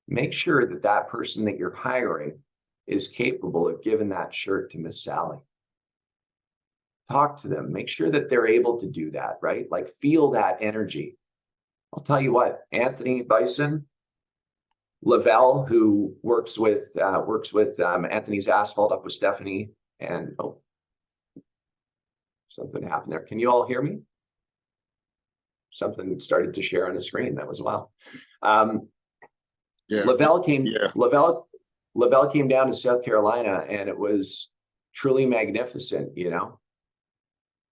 S1: make sure that that person that you're hiring is capable of giving that shirt to Miss Sally. Talk to them, make sure that they're able to do that, right? Like, feel that energy. I'll tell you what, Anthony Bison, Lavelle, who works with Anthony's Asphalt up with Stephanie, and oh, something happened there. Can you all hear me? Something started to share on the screen. That was wild.
S10: Yeah.
S1: Lavelle came down to South Carolina, and it was truly magnificent, you know.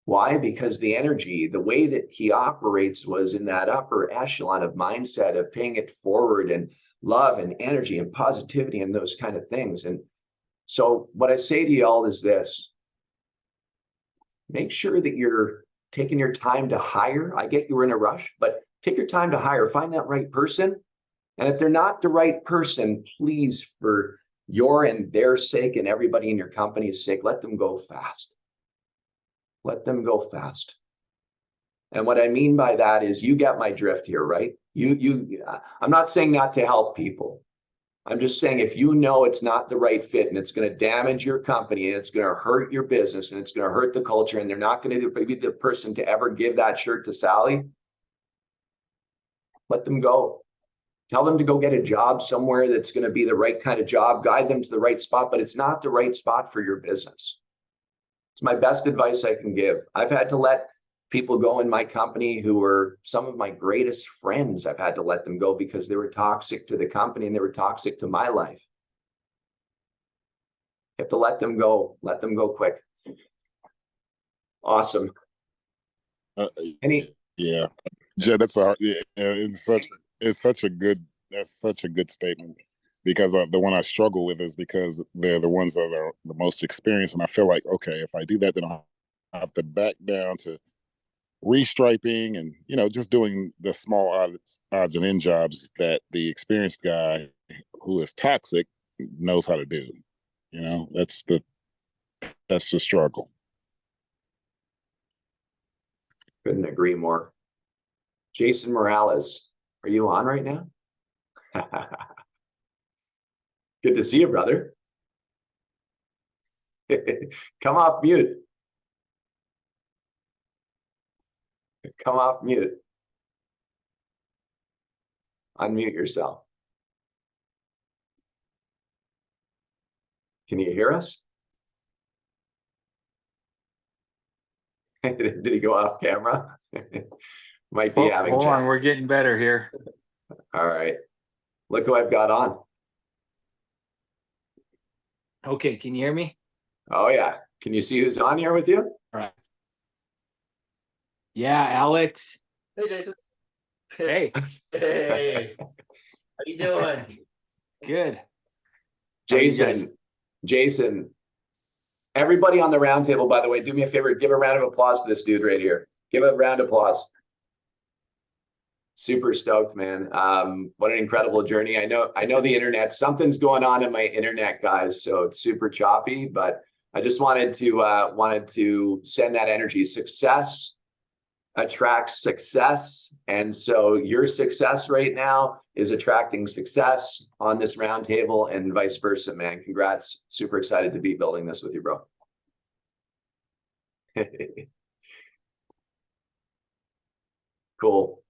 S1: Why? Because the energy, the way that he operates was in that upper echelon of mindset of paying it forward and love and energy and positivity and those kind of things. And so what I say to y'all is this: make sure that you're taking your time to hire. I get you were in a rush, but take your time to hire, find that right person. And if they're not the right person, please, for your and their sake and everybody in your company's sake, let them go fast. Let them go fast. And what I mean by that is, you get my drift here, right? I'm not saying not to help people. I'm just saying, if you know it's not the right fit and it's going to damage your company and it's going to hurt your business and it's going to hurt the culture, and they're not going to be the person to ever give that shirt to Sally, let them go. Tell them to go get a job somewhere that's going to be the right kind of job, guide them to the right spot, but it's not the right spot for your business. It's my best advice I can give. I've had to let people go in my company who were some of my greatest friends. I've had to let them go because they were toxic to the company and they were toxic to my life. You have to let them go. Let them go quick. Awesome.
S10: Yeah, Judd, that's it's such a good statement, because the one I struggle with is because they're the ones that are the most experienced, and I feel like, okay, if I do that, then I'll have to back down to restriping and, you know, just doing the small odds and end jobs that the experienced guy who is toxic knows how to do. You know, that's the struggle.
S1: Couldn't agree more. Jason Morales, are you on right now? Good to see you, brother. Come off mute. Come off mute. Unmute yourself. Can you hear us? Did he go off camera? Might be having.
S11: Hold on, we're getting better here.
S1: All right. Look who I've got on.
S11: Okay, can you hear me?
S1: Oh yeah. Can you see who's on here with you?
S11: All right. Yeah, Alex.
S3: Hey, Jason.
S11: Hey.
S3: Hey. How you doing?
S11: Good. How are you guys?
S1: Jason, everybody on the round table, by the way, do me a favor, give a round of applause to this dude right here. Give a round of applause. Super stoked, man. What an incredible journey. I know the internet, something's going on in my internet, guys, so it's super choppy, but I just wanted to send that energy. Success attracts success, and so your success right now is attracting success on this round table, and vice versa, man. Congrats. Super excited to be building this with you, bro. Cool.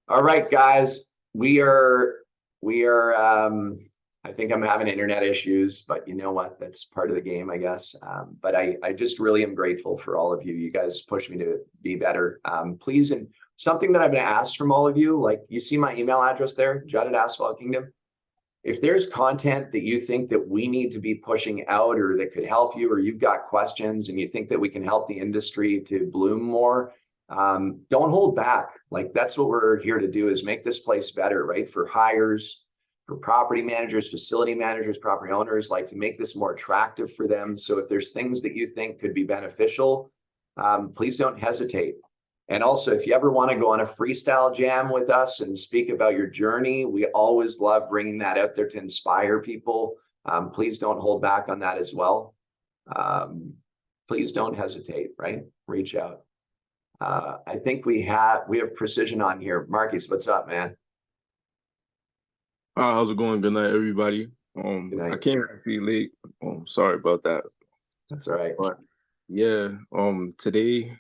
S1: All right, guys, we are I think I'm having internet issues, but you know what? That's part of the game, I guess. But I just really am grateful for all of you. You guys push me to be better. Please, and something that I've been asked from all of you, like, you see my email address there, Judd at Asphalt Kingdom. If there's content that you think that we need to be pushing out or that could help you, or you've got questions and you think that we can help the industry to bloom more, Don't hold back. Like, that's what we're here to do, is make this place better, right? For hires, for property managers, facility managers, property owners, like, to make this more attractive for them. So if there's things that you think could be beneficial, please don't hesitate. And also, if you ever want to go on a freestyle jam with us and speak about your journey, we always love bringing that out there to inspire people. Please don't hold back on that as well. Please don't hesitate, right? Reach out. I think we have Precision on here. Marcus, what's up, man?
S12: How's it going? Good night, everybody.
S1: Good night.
S12: I came actually late. Sorry about that.
S1: That's all right.
S12: But yeah, today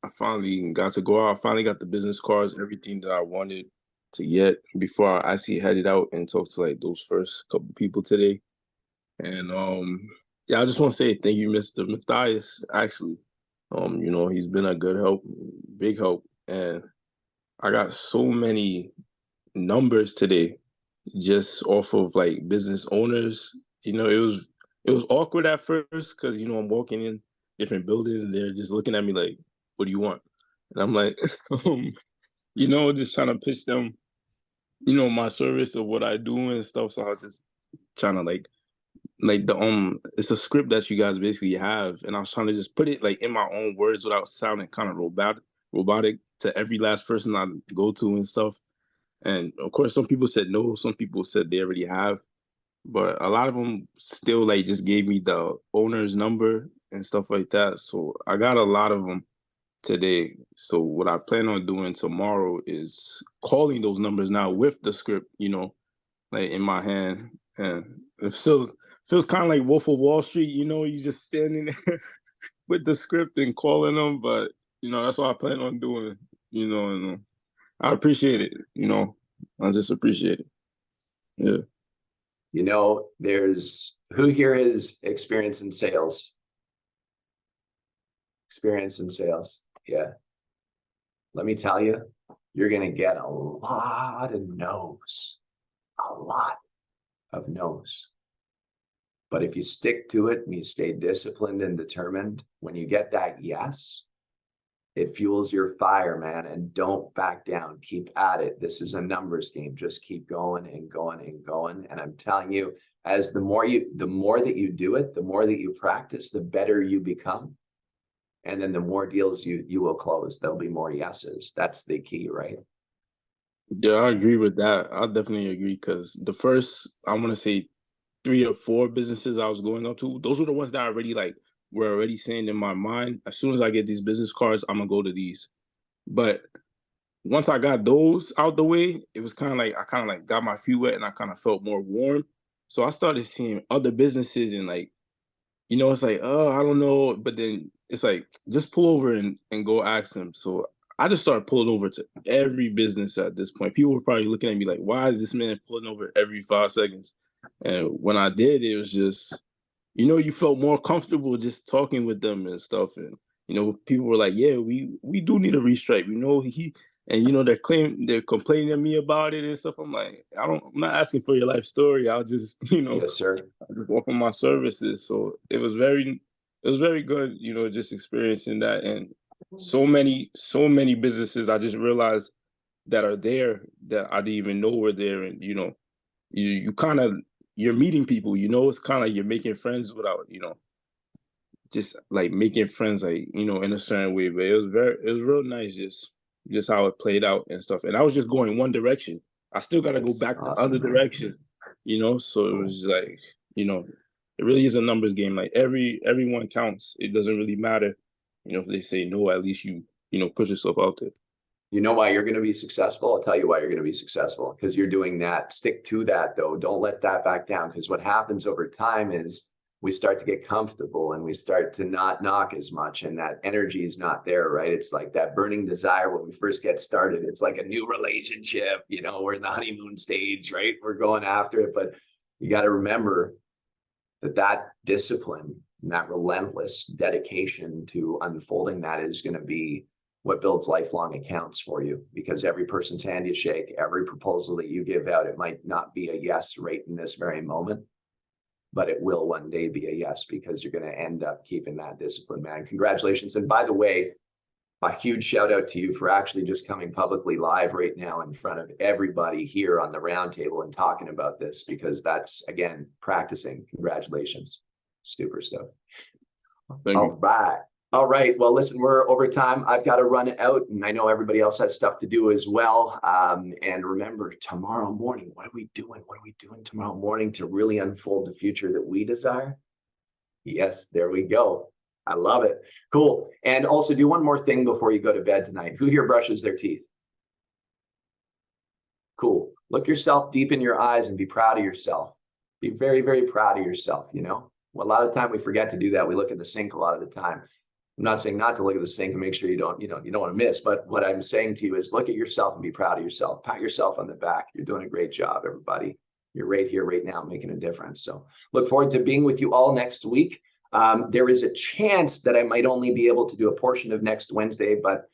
S12: I finally got to go out. I finally got the business cards, everything that I wanted to get before I actually headed out and talked to like those first couple people today. And yeah, I just want to say thank you, Mr. Matthias. Actually, you know, he's been a good help, big help, and I got so many numbers today just off of like business owners. You know, it was awkward at first because, you know, I'm walking in different buildings and they're just looking at me like, what do you want? And I'm like, you know, just trying to pitch them, you know, my service of what I do and stuff. So I was just trying to like the it's a script that you guys basically have, and I was trying to just put it like in my own words without sounding kind of robotic to every last person I go to and stuff. And of course, some people said no, some people said they already have, but a lot of them still like just gave me the owner's number and stuff like that. So I got a lot of them today. So what I plan on doing tomorrow is calling those numbers now with the script, you know, like in my hand. And it feels kind of like Wolf of Wall Street, you know, you just standing there with the script and calling them. But, you know, that's what I plan on doing, you know, and I appreciate it, you know, I just appreciate it. Yeah.
S1: You know, who here has experience in sales? Experience in sales. Yeah. Let me tell you, you're going to get a lot of no's, a lot of no's. But if you stick to it and you stay disciplined and determined, when you get that yes, it fuels your fire, man. And don't back down. Keep at it. This is a numbers game. Just keep going and going and going. And I'm telling you, as the more that you do it, the more that you practice, the better you become. And then the more deals you will close, there'll be more yeses. That's the key, right?
S12: Yeah, I agree with that. I definitely agree, because the first, I want to say 3 or 4 businesses I was going up to, those were the ones that I already like were already saying in my mind, as soon as I get these business cards, I'm gonna go to these. But once I got those out the way, it was kind of like got my feet wet and I kind of felt more warm. So I started seeing other businesses and like, you know, it's like, oh, I don't know. But then it's like, just pull over and go ask them. So I just started pulling over to every business at this point. People were probably looking at me like, why is this man pulling over every 5 seconds? And when I did, it was just, you know, you felt more comfortable just talking with them and stuff. And, you know, people were like, yeah, we do need a restripe. You know, and, you know, they're complaining to me about it and stuff. I'm like, I'm not asking for your life story. I'll just, you know,
S1: yes, sir,
S12: offer my services. So it was very good, you know, just experiencing that. And so many businesses I just realized that are there that I didn't even know were there. And, you know, you kind of, you're meeting people, you know, it's kind of like you're making friends without, you know, just like making friends, like, you know, in a certain way. But it was real nice, just how it played out and stuff. And I was just going one direction. I still got to go back the other direction, you know. So it was like, you know, it really is a numbers game. Like everyone counts. It doesn't really matter, you know, if they say no. At least you know, put yourself out there.
S1: You know why you're going to be successful? I'll tell you why you're going to be successful, because you're doing that. Stick to that, though. Don't let that back down, because what happens over time is we start to get comfortable and we start to not knock as much, and that energy is not there, right? It's like that burning desire when we first get started. It's like a new relationship, you know, we're in the honeymoon stage, right? We're going after it, but you got to remember that discipline and that relentless dedication to unfolding that is going to be what builds lifelong accounts for you, because every person's hand you shake, every proposal that you give out, it might not be a yes right in this very moment, but it will one day be a yes, because you're going to end up keeping that discipline, man. Congratulations. And by the way, a huge shout out to you for actually just coming publicly live right now in front of everybody here on the roundtable and talking about this, because that's, again, practicing. Congratulations. Super stuff.
S12: Thank
S1: All
S12: you.
S1: right. All right. Well, listen, we're over time. I've got to run out, and I know everybody else has stuff to do as well. And remember, tomorrow morning, what are we doing? What are we doing tomorrow morning to really unfold the future that we desire? Yes, there we go. I love it. Cool. And also do one more thing before you go to bed tonight. Who here brushes their teeth? Cool. Look yourself deep in your eyes and be proud of yourself. Be very, very proud of yourself, you know? Well, a lot of the time we forget to do that. We look at the sink a lot of the time. I'm not saying not to look at the sink and make sure you don't want to miss, but what I'm saying to you is look at yourself and be proud of yourself. Pat yourself on the back. You're doing a great job, everybody. You're right here, right now, making a difference. So look forward to being with you all next week. There is a chance that I might only be able to do a portion of next Wednesday, but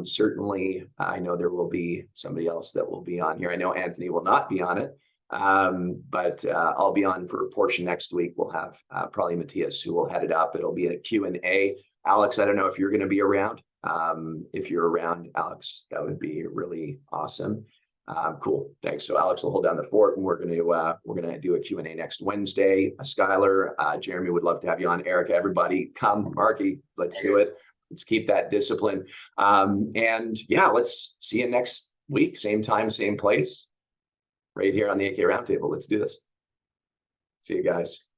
S1: certainly I know there will be somebody else that will be on here. I know Anthony will not be on it, but I'll be on for a portion next week. We'll have probably Matthias who will head it up. It'll be a Q&A. Alex, I don't know if you're going to be around. If you're around, Alex, that would be really awesome. Cool. Thanks. So Alex will hold down the fort, and we're gonna do a Q&A next Wednesday. Skylar, Jeremy would love to have you on. Erica, everybody, come. Marky, let's do it. Let's keep that discipline. And yeah, let's see you next week. Same time, same place, right here on the AK Roundtable. Let's do this. See you guys.